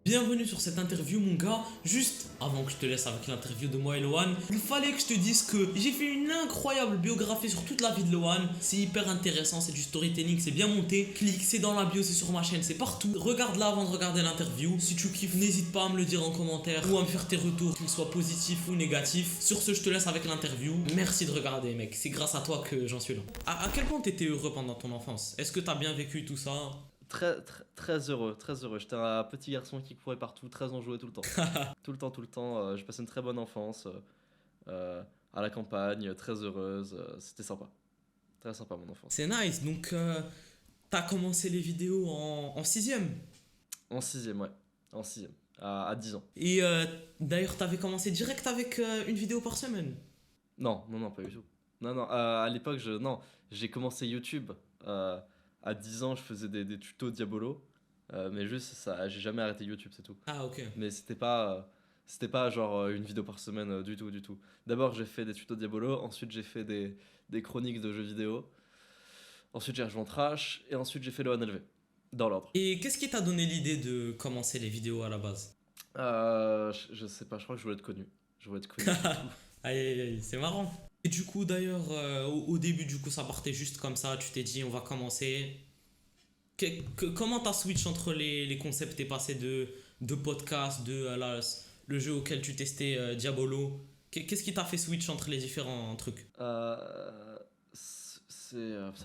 Bienvenue sur cette interview mon gars. Juste avant que je te laisse avec l'interview de moi et Lohan, il fallait que je te dise que j'ai fait une incroyable biographie sur toute la vie de Lohan. C'est hyper intéressant, c'est du storytelling, c'est bien monté. Clique, c'est dans la bio, c'est sur ma chaîne, c'est partout. Regarde-la avant de regarder l'interview. Si tu kiffes, n'hésite pas à me le dire en commentaire ou à me faire tes retours, qu'ils soient positifs ou négatifs. Sur ce, je te laisse avec l'interview. Merci de regarder mec, c'est grâce à toi que j'en suis là. À quel point t'étais heureux pendant ton enfance? Est-ce que t'as bien vécu tout ça? Très heureux, très heureux. J'étais un petit garçon qui courait partout, très enjoué tout le temps. Tout le temps. J'ai passé une très bonne enfance à la campagne, très heureuse. C'était sympa. Très sympa mon enfance. C'est nice, donc t'as commencé les vidéos en 6ème. En sixième, ouais. En sixième, à 10 ans. Et d'ailleurs, t'avais commencé direct avec une vidéo par semaine. Non, pas du tout. Non, à l'époque, non, j'ai commencé YouTube. À 10 ans, je faisais des tutos Diabolo. Mais juste, ça, j'ai jamais arrêté YouTube, c'est tout. Ah, ok. Mais c'était pas genre une vidéo par semaine du tout, du tout. D'abord, j'ai fait des tutos Diabolo, ensuite j'ai fait des chroniques de jeux vidéo, ensuite j'ai rejoint Trash, et ensuite j'ai fait le 1LV, dans l'ordre. Et qu'est-ce qui t'a donné l'idée de commencer les vidéos à la base? Je sais pas, je crois que je voulais être connu. Je voulais être connu, c'est tout. Aïe, aïe, aïe, c'est marrant. Et du coup, d'ailleurs, au début, du coup, ça partait juste comme ça. Tu t'es dit, on va commencer. Comment t'as switch entre les concepts? T'es passé de podcast, le jeu auquel tu testais Diabolo. Qu'est-ce qui t'a fait switch entre les différents trucs? Putain,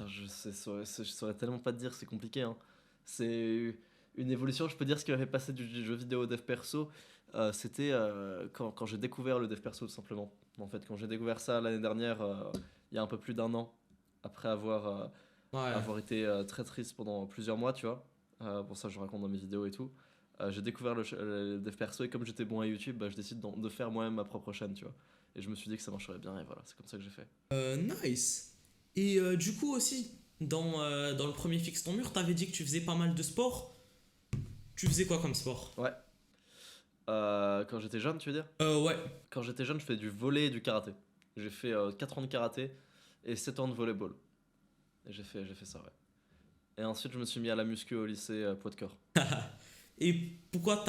je saurais tellement pas te dire, c'est compliqué, hein. C'est une évolution, je peux dire ce qui m'a fait passer du jeu vidéo au dev perso. C'était quand j'ai découvert le dev perso, tout simplement. En fait, quand j'ai découvert ça l'année dernière, il y a un peu plus d'un an, après Ouais. avoir été très triste pendant plusieurs mois, tu vois. Pour ça, je raconte dans mes vidéos et tout. J'ai découvert le dev perso, et comme j'étais bon à YouTube, bah, je décide de faire moi-même ma propre chaîne, tu vois. Et je me suis dit que ça marcherait bien, et voilà, c'est comme ça que j'ai fait. Nice. Et du coup aussi, dans le premier Fixe ton mur, t'avais dit que tu faisais pas mal de sport. Tu faisais quoi comme sport? Ouais. Quand j'étais jeune, tu veux dire? Ouais. Quand j'étais jeune, je fais du volley et du karaté. J'ai fait 4 ans de karaté et 7 ans de volleyball. Et j'ai fait ça, ouais. Et ensuite, je me suis mis à la muscu au lycée poids de corps. Et pourquoi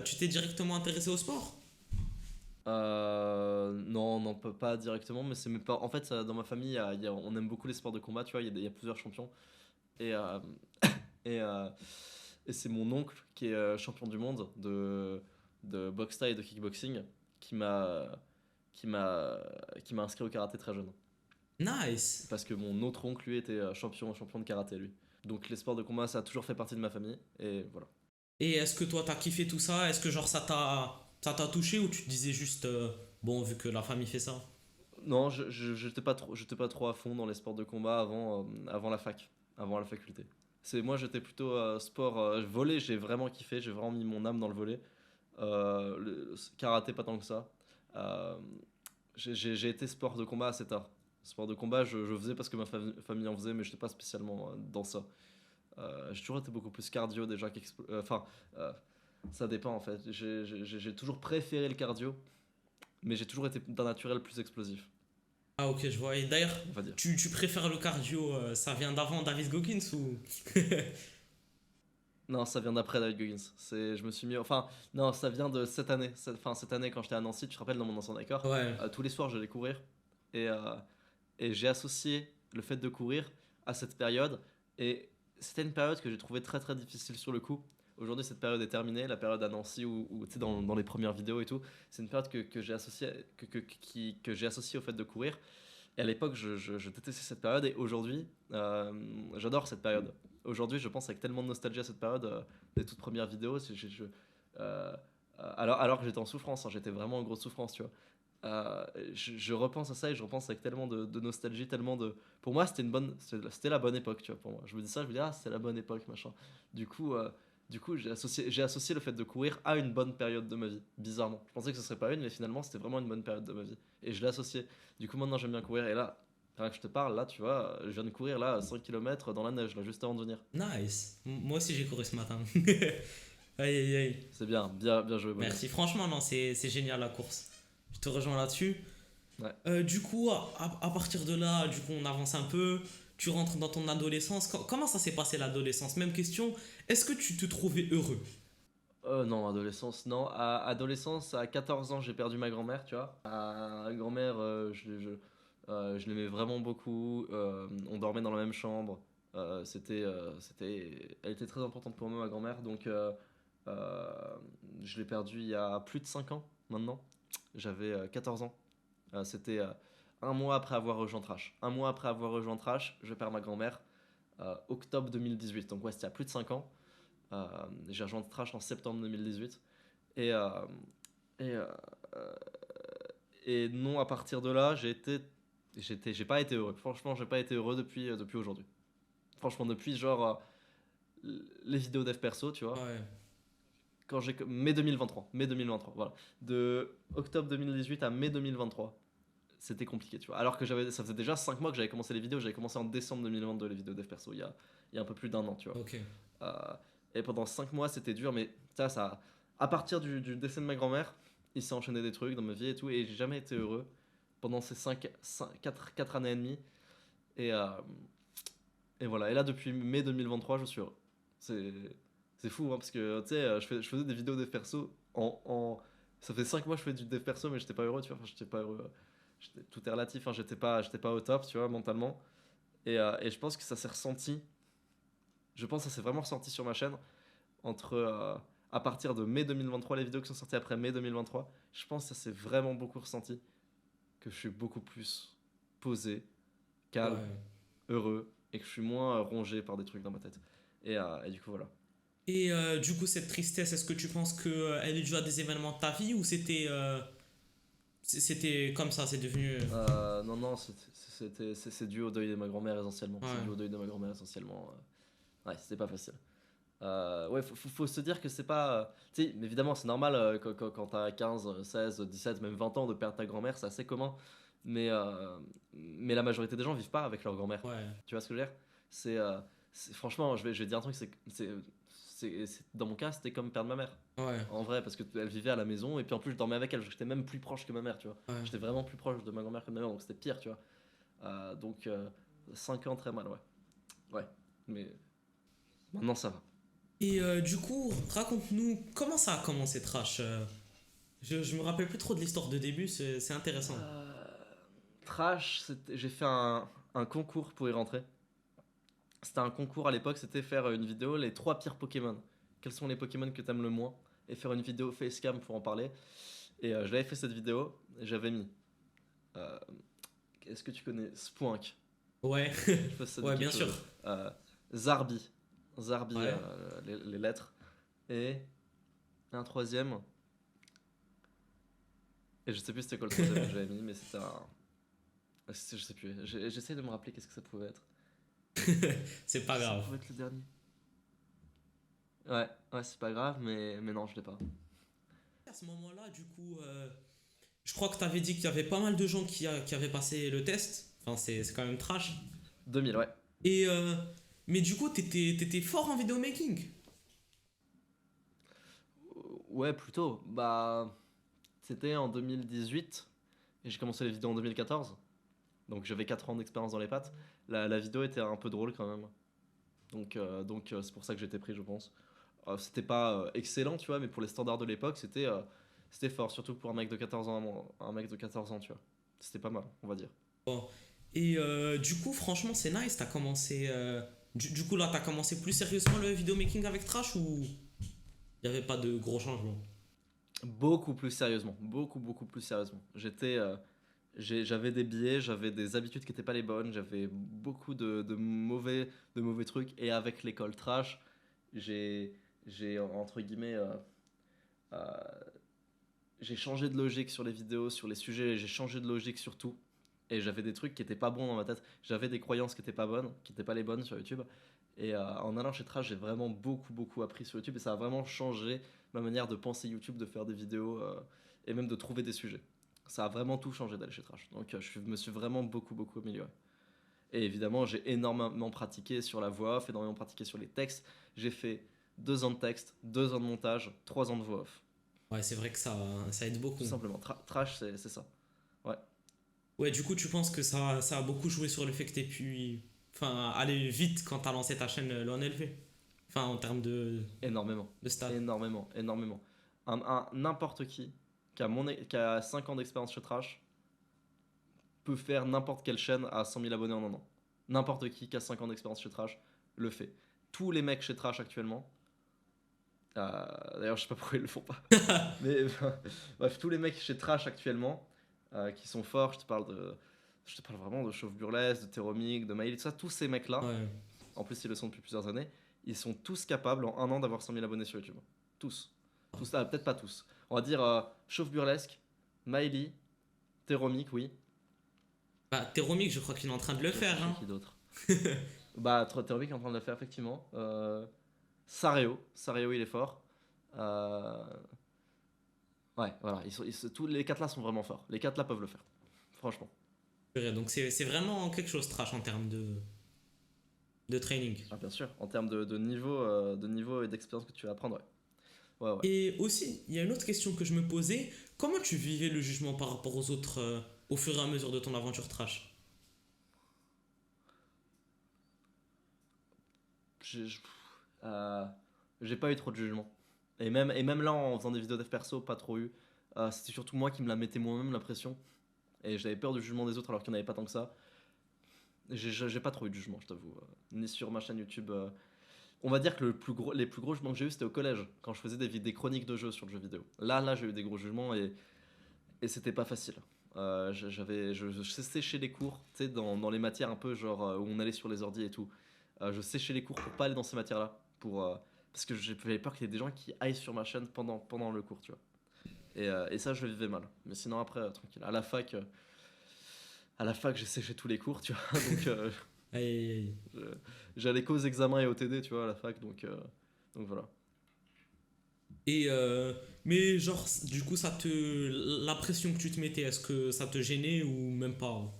tu t'es directement intéressé au sport? Non, pas directement, mais c'est mes parents. En fait, dans ma famille, on aime beaucoup les sports de combat, tu vois, il y a plusieurs champions. Et, et, euh, et c'est mon oncle qui est champion du monde de boxe thaï et de kickboxing qui m'a qui m'a qui m'a inscrit au karaté très jeune. Nice. Parce que mon autre oncle, lui, était champion de karaté, lui. Donc les sports de combat, ça a toujours fait partie de ma famille, et voilà. Et est-ce que toi t'as kiffé tout ça? Est-ce que genre ça t'a touché ou tu te disais juste bon vu que la famille fait ça? Non, j'étais pas trop à fond dans les sports de combat avant la fac, avant la faculté. Moi, j'étais plutôt sport volley, j'ai vraiment kiffé, j'ai vraiment mis mon âme dans le volley. Le karaté, pas tant que ça. Euh, j'ai été sport de combat assez tard. Sport de combat, je faisais parce que ma famille en faisait, mais je n'étais pas spécialement dans ça. J'ai toujours été beaucoup plus cardio déjà enfin, euh, ça dépend en fait. J'ai toujours préféré le cardio, mais j'ai toujours été d'un naturel plus explosif, Ah ok je vois. Et d'ailleurs on va dire. tu préfères le cardio, ça vient d'avant David Goggins ou? Non, ça vient d'après David Goggins. Je me suis mis. Enfin, non, ça vient de cette année. Cette année, quand j'étais à Nancy, tu te rappelles, dans mon ancien d'accord, Ouais. tous les soirs, j'allais courir. Et, euh, et j'ai associé le fait de courir à cette période. Et c'était une période que j'ai trouvée très très difficile sur le coup. Aujourd'hui, cette période est terminée. La période à Nancy, où tu sais, dans les premières vidéos et tout, c'est une période que j'ai associée que j'ai associée au fait de courir. Et à l'époque, je détestais cette période, et aujourd'hui, j'adore cette période. Aujourd'hui, je pense avec tellement de nostalgie à cette période, des toutes premières vidéos. Alors que j'étais en souffrance, hein, j'étais vraiment en grosse souffrance, tu vois. Je repense à ça, et je repense avec tellement de nostalgie, tellement de. Pour moi, c'était la bonne époque, tu vois. Pour moi, je me dis ça, je me dis ah, c'est la bonne époque, machin. Du coup, euh, du coup, j'ai associé le fait de courir à une bonne période de ma vie, bizarrement. Je pensais que ce serait pas une, mais finalement, c'était vraiment une bonne période de ma vie. Et je l'ai associé. Du coup, maintenant, j'aime bien courir. Et là, rien que je te parle, là, tu vois, je viens de courir là 5 km dans la neige, là, juste avant de venir. Nice. Moi aussi j'ai couru ce matin. Aïe aïe aïe. C'est bien joué, bonhomme. Merci. Franchement non c'est génial la course. Je te rejoins là-dessus. Ouais. Du coup à partir de là du coup on avance un peu. Tu rentres dans ton adolescence. Comment ça s'est passé l'adolescence? Même question. Est-ce que tu te trouvais heureux? Non, adolescence, non. Adolescence, à 14 ans, j'ai perdu ma grand-mère, tu vois. Ma grand-mère, je l'aimais vraiment beaucoup. On dormait dans la même chambre. Elle était très importante pour moi, ma grand-mère. Donc, euh, je l'ai perdue il y a plus de 5 ans maintenant. J'avais 14 ans. C'était un mois après avoir rejoint Trash. Un mois après avoir rejoint Trash, je perds ma grand-mère. Octobre 2018. Donc, ouais, c'était il y a plus de 5 ans. Euh, j'ai rejoint Trash en septembre 2018. Et, euh, et, euh, et non, à partir de là, j'ai pas été heureux. Franchement, j'ai pas été heureux depuis aujourd'hui. Franchement, depuis genre les vidéos dev perso, tu vois. Ouais. Quand j'ai mai 2023, voilà. De octobre 2018 à mai 2023, c'était compliqué, tu vois. Alors que ça faisait déjà 5 mois que j'avais commencé les vidéos. J'avais commencé en décembre 2022 les vidéos dev perso, il y a un peu plus d'un an, tu vois. Ok. Euh, et pendant 5 mois, c'était dur, mais ça, à partir du décès de ma grand-mère, il s'est enchaîné des trucs dans ma vie et tout, et j'ai jamais été heureux pendant ces 4 années et demie. Et, euh, et voilà, et là, depuis mai 2023, je suis heureux. C'est, c'est fou, hein, parce que tu sais, je faisais des vidéos dev perso Ça fait 5 mois que je fais du dev perso, mais j'étais pas heureux, tu vois. Enfin, j'étais pas heureux. Tout est relatif, hein, j'étais pas au top, tu vois, mentalement. Et je pense que ça s'est ressenti. Je pense que ça s'est vraiment ressenti sur ma chaîne à partir de mai 2023, les vidéos qui sont sorties après mai 2023, je pense que ça s'est vraiment beaucoup ressenti, que je suis beaucoup plus posé, calme, Ouais. heureux, et que je suis moins rongé par des trucs dans ma tête. Et du coup, voilà. Et du coup, cette tristesse, est-ce que tu penses que elle est due à des événements de ta vie ou c'était comme ça, c'est devenu. Non, non, c'est dû au deuil de ma grand-mère essentiellement. C'est dû Ouais. au deuil de ma grand-mère essentiellement. Ouais, c'était pas facile. Ouais, faut se dire que c'est pas. Tu sais, évidemment, c'est normal quand t'as 15, 16, 17, même 20 ans de perdre ta grand-mère, c'est assez commun. Mais, euh, mais la majorité des gens vivent pas avec leur grand-mère. Ouais. Tu vois ce que je veux dire? C'est, euh, franchement, je vais dire un truc, dans mon cas, c'était comme perdre ma mère. Ouais. En vrai, parce qu'elle vivait à la maison, et puis en plus, je dormais avec elle, j'étais même plus proche que ma mère, tu vois. Ouais. J'étais vraiment plus proche de ma grand-mère que de ma mère, donc c'était pire, tu vois. Donc, 5 ans, très mal, ouais. Ouais, mais maintenant ça va. Et du coup, raconte-nous comment ça a commencé Trash. Je me rappelle plus trop de l'histoire de début, c'est intéressant. Euh, Trash, j'ai fait un concours pour y rentrer. C'était un concours à l'époque, c'était faire une vidéo, les 3 pires Pokémon. Quels sont les Pokémon que t'aimes le moins? Et faire une vidéo facecam pour en parler. Et je l'avais fait cette vidéo, et j'avais mis. euh, Est-ce que tu connais Spoink? Ouais. Je sais pas si ça dit Ouais, bien quelque sûr. chose. Zarbi. Zarbi, Ouais. les lettres. Et un troisième. Et je sais plus c'était quoi le troisième que j'avais mis, mais c'était un. Je sais plus. J'essaie de me rappeler qu'est-ce que ça pouvait être. C'est pas Ça grave. pouvait être le dernier. Ouais, ouais, c'est pas grave, mais non, je l'ai pas. À ce moment-là, du coup, je crois que tu avais dit qu'il y avait pas mal de gens qui avaient passé le test. Enfin, c'est quand même trash. 2000, ouais. Et mais du coup, t'étais fort en vidéomaking. Ouais, plutôt. Bah, c'était en 2018 et j'ai commencé les vidéos en 2014. Donc j'avais 4 ans d'expérience dans les pattes. La vidéo était un peu drôle quand même. Donc c'est pour ça que j'étais pris, je pense. C'était pas excellent, tu vois, mais pour les standards de l'époque, c'était fort, surtout pour un mec de 14 ans, un mec de 14 ans, tu vois. C'était pas mal, on va dire. Bon. Et du coup, franchement, c'est nice. T'as commencé. Du coup, là, t'as commencé plus sérieusement le vidéomaking avec Trash ou il n'y avait pas de gros changements? Beaucoup plus sérieusement, beaucoup plus sérieusement. J'avais des biais, j'avais des habitudes qui n'étaient pas les bonnes, j'avais beaucoup de mauvais trucs. Et avec l'école trash, j'ai entre guillemets, euh, j'ai changé de logique sur les vidéos, sur les sujets, j'ai changé de logique sur tout. Et j'avais des trucs qui étaient pas bons dans ma tête. J'avais des croyances qui étaient pas bonnes, qui étaient pas les bonnes sur YouTube. Et en allant chez Trash, j'ai vraiment beaucoup appris sur YouTube. Et ça a vraiment changé ma manière de penser YouTube, de faire des vidéos et même de trouver des sujets. Ça a vraiment tout changé d'aller chez Trash. Donc me suis vraiment beaucoup amélioré. Et évidemment, j'ai énormément pratiqué sur la voix off, énormément pratiqué sur les textes. J'ai fait 2 ans de texte, 2 ans de montage, 3 ans de voix off. Ouais, c'est vrai que ça aide Tout beaucoup. simplement. Trash, c'est ça. Ouais. Ouais, du coup, tu penses que ça a beaucoup joué sur le fait que t'aies pu. Enfin, aller vite quand t'as lancé ta chaîne Loan LV. Enfin, en termes Énormément. de stats. Énormément. Énormément. N'importe qui a 5 ans d'expérience chez Trash peut faire n'importe quelle chaîne à 100 000 abonnés en un an. N'importe qui a 5 ans d'expérience chez Trash le fait. Tous les mecs chez Trash actuellement, d'ailleurs je sais pas pourquoi ils le font pas, mais bref, tous les mecs chez Trash actuellement qui sont forts, je te parle vraiment de Chauve Burlesque, de Théromique, de Maïl, tout ça, tous ces mecs là, Ouais. en plus ils le sont depuis plusieurs années, ils sont tous capables en un an d'avoir 100 000 abonnés sur YouTube. Tous. Tous, peut-être pas tous. On va dire Chauve Burlesque, Miley, Théromique, oui. Bah, Théromique, je crois qu'il est en train de le Je faire. réfléchis Hein. qui d'autre. Bah, Théromique est en train de le faire, effectivement. Sareo, il est fort. Euh, Ouais, voilà. Tous les 4 là sont vraiment forts. Les 4 là peuvent le faire. Franchement. Donc c'est vraiment quelque chose Trash en termes de training. Ah, bien sûr. En termes de niveau et d'expérience que tu vas apprendre, ouais. Ouais, ouais. Et aussi, il y a une autre question que je me posais. Comment tu vivais le jugement par rapport aux autres au fur et à mesure de ton aventure Trash? J'ai je- euh, j'ai pas eu trop de jugement. Et même là, en faisant des vidéos dev perso, pas trop eu. C'était surtout moi qui me la mettais moi-même la pression. Et j'avais peur du jugement des autres alors qu'il n'y en avait pas tant que ça. J'ai pas trop eu de jugement, je t'avoue. Ni sur ma chaîne YouTube. On va dire que les plus gros jugements que j'ai eu, c'était au collège, quand je faisais des chroniques de jeux sur le jeu vidéo. Là, j'ai eu des gros jugements et c'était pas facile. Je séchais les cours, tu sais, dans les matières un peu genre où on allait sur les ordi et tout. Je séchais les cours pour pas aller dans ces matières-là, parce que j'avais peur qu'il y ait des gens qui aillent sur ma chaîne pendant le cours, tu vois. Et ça, je le vivais mal. Mais sinon, après, tranquille. À la fac, j'ai séché tous les cours, tu vois. Donc, Aïe, aïe, aïe. je- j'allais qu'aux examens et au TD, tu vois, à la fac. Donc voilà. Et mais genre, du coup, la pression que tu te mettais, est-ce que ça te gênait ou même pas?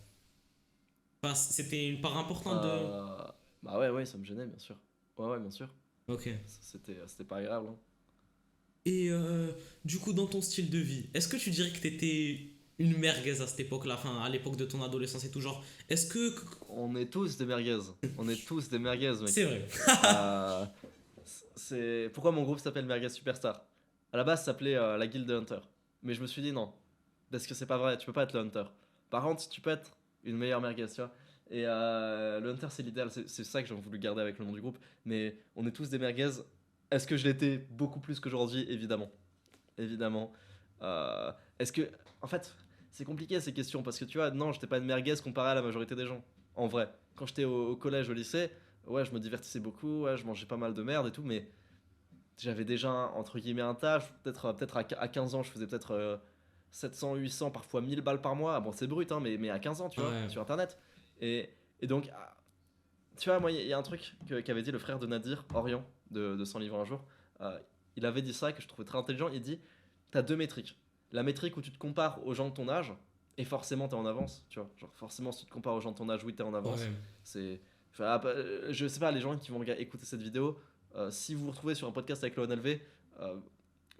Enfin, c'était une part importante de. Euh, Bah ouais, ouais, ça me gênait, bien sûr. Ouais, ouais, bien sûr. Ok. C'était pas agréable, hein. Et du coup, dans ton style de vie, est-ce que tu dirais que t'étais une merguez à cette époque-là, enfin à l'époque de ton adolescence et tout genre, est-ce que On est tous des merguez. On est tous des merguez, c'est mec. vrai? Euh, c'est pourquoi mon groupe s'appelle Merguez Superstar. À la base, ça s'appelait la Guilde Hunter. Mais je me suis dit non, parce que c'est pas vrai, tu peux pas être le Hunter. Par contre, tu peux être une meilleure merguez, tu vois. Et le Hunter, c'est l'idéal, c'est ça que j'ai voulu garder avec le nom du groupe. Mais on est tous des merguez. Est-ce que je l'étais beaucoup plus qu'aujourd'hui? Évidemment. Évidemment. Est-ce que. En fait, c'est compliqué ces questions parce que tu vois, non, j'étais pas une merguez comparé à la majorité des gens. En vrai. Quand j'étais au collège, au lycée, ouais, je me divertissais beaucoup, ouais, je mangeais pas mal de merde et tout, mais j'avais déjà, entre guillemets, un taf. Peut-être à 15 ans, je faisais peut-être 700, 800, parfois 1000 balles par mois. Ah, bon, c'est brut, hein, mais à 15 ans, tu vois, Ouais. sur internet. Et donc, tu vois, moi, il y a un truc qu'avait dit le frère de Nadir, Orient, de 100 livres un jour. Euh, il avait dit ça, que je trouvais très intelligent. Il dit: t'as deux métriques. La métrique où tu te compares aux gens de ton âge, et forcément, t'es en avance, tu vois. Genre, forcément, si tu te compares aux gens de ton âge, oui, t'es en avance. Ouais. C'est. Enfin, je sais pas, les gens qui vont écouter cette vidéo, si vous vous retrouvez sur un podcast avec Loan LV, euh,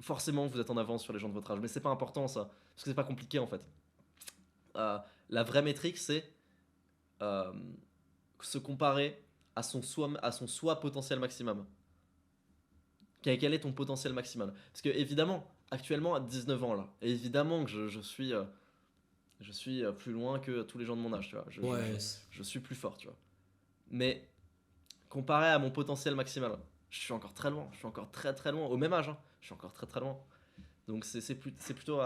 forcément, vous êtes en avance sur les gens de votre âge. Mais c'est pas important, ça. Parce que c'est pas compliqué, en fait. La vraie métrique, c'est euh, se comparer à son soi potentiel maximum. Quel est ton potentiel maximal? Parce que évidemment, actuellement à 19 ans là, évidemment que je suis plus loin que tous les gens de mon âge, tu vois. Ouais. Je suis plus fort, tu vois. Mais comparé à mon potentiel maximal, je suis encore très loin. Je suis encore très très loin. Au même âge, hein, je suis encore très très loin. Donc c'est plutôt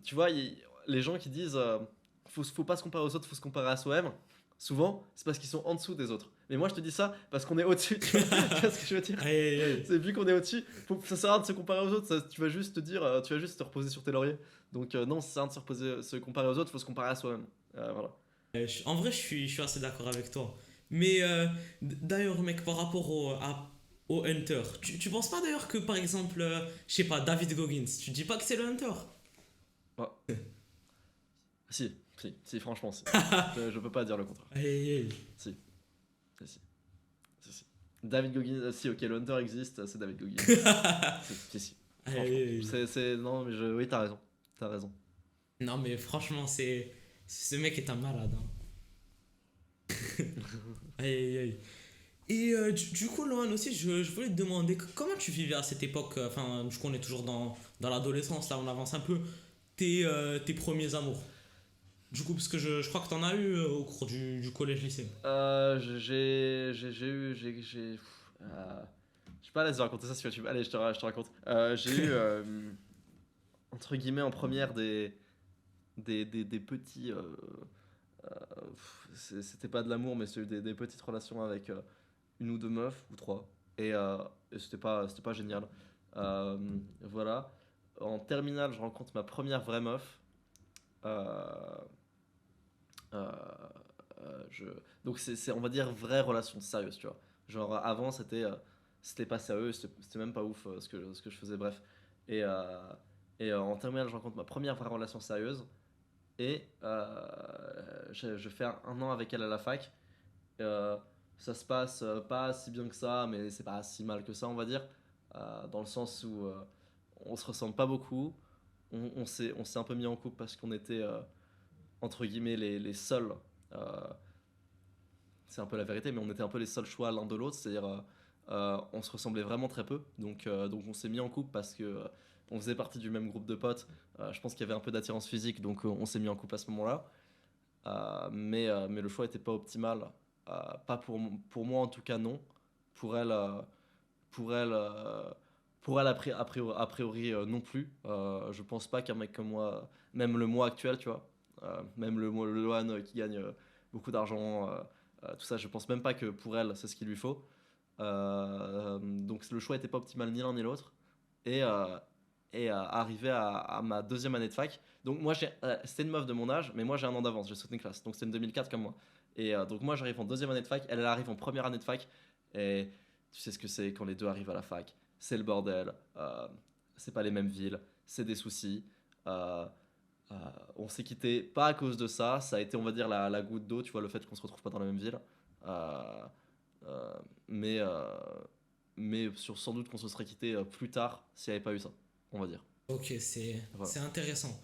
tu vois, les gens qui disent faut pas se comparer aux autres, faut se comparer à soi-même. Souvent, c'est parce qu'ils sont en dessous des autres. Mais moi, je te dis ça parce qu'on est au-dessus. Tu vois, tu vois ce que je veux dire? Aïe, aïe, aïe. C'est vu qu'on est au-dessus, ça sert à rien de se comparer aux autres. Tu vas juste te dire, tu vas juste te reposer sur tes lauriers. Donc non, ça sert à rien de se comparer aux autres, faut se comparer à soi-même. Voilà. En vrai, je suis assez d'accord avec toi. Mais d'ailleurs, mec, par rapport au Hunter, tu penses pas d'ailleurs que par exemple, je sais pas, David Goggins, tu dis pas que c'est le Hunter? Ouais. Si, franchement, si. Je peux pas dire le contraire. Aïe, aïe, aïe. Si, si, si. David Goggins, si, ok, le Hunter existe, c'est David Goggins. Si. Aïe, Franchement. aïe, aïe. Non, mais oui, t'as raison. T'as raison. Non, mais franchement, ce mec est un malade. Hein. Aïe, aïe, aïe. Et du coup, Lohan aussi, je voulais te demander comment tu vivais à cette époque, enfin, du coup, on est toujours dans l'adolescence, là, on avance un peu, tes premiers amours. Du coup, parce que je crois que t'en as eu au cours du collège-lycée. J'ai eu. Je sais pas, laisse-moi raconter ça si tu veux. Allez, je te raconte. J'ai eu, entre guillemets, en première des petits. C'était pas de l'amour, mais c'était des petites relations avec une ou deux meufs, ou trois. Et c'était pas génial. Euh, voilà. En terminale, je rencontre ma première vraie meuf. Euh, euh, je... Donc on va dire, vraie relation sérieuse, tu vois. Genre, avant, c'était pas sérieux, c'était même pas ouf ce que je faisais, bref. Et, euh, et en terminale, je rencontre ma première vraie relation sérieuse. Et je fais un an avec elle à la fac. Euh, Ça se passe pas si bien que ça, mais c'est pas si mal que ça, on va dire. Dans le sens où on se ressemble pas beaucoup. On s'est un peu mis en couple parce qu'on était, entre guillemets, les seuls. euh, c'est un peu la vérité, mais on était un peu les seuls choix l'un de l'autre. C'est-à-dire, on se ressemblait vraiment très peu. Donc on s'est mis en couple parce que on faisait partie du même groupe de potes. Je pense qu'il y avait un peu d'attirance physique, donc on s'est mis en couple à ce moment-là. Mais le choix n'était pas optimal. Pas pour moi en tout cas, non. Pour elle, pour elle, pour elle a priori, non plus. Je pense pas qu'un mec comme moi, même le moi actuel, tu vois, même le Lohan qui gagne beaucoup d'argent, tout ça, je pense même pas que pour elle c'est ce qu'il lui faut. Donc le choix était pas optimal ni l'un ni l'autre. Et, arrivé à ma deuxième année de fac, donc moi c'était une meuf de mon âge, mais moi j'ai un an d'avance, j'ai sauté une classe, donc c'était une 2004 comme moi. Et donc moi j'arrive en deuxième année de fac, elle arrive en première année de fac, et tu sais ce que c'est quand les deux arrivent à la fac, c'est le bordel, c'est pas les mêmes villes, c'est des soucis. euh, euh, on s'est quitté pas à cause de ça, ça a été on va dire la goutte d'eau, tu vois, le fait qu'on se retrouve pas dans la même ville. Euh, euh, mais euh, sans doute qu'on se serait quitté plus tard s'il n'y avait pas eu ça, on va dire. Ok, c'est Voilà. c'est intéressant.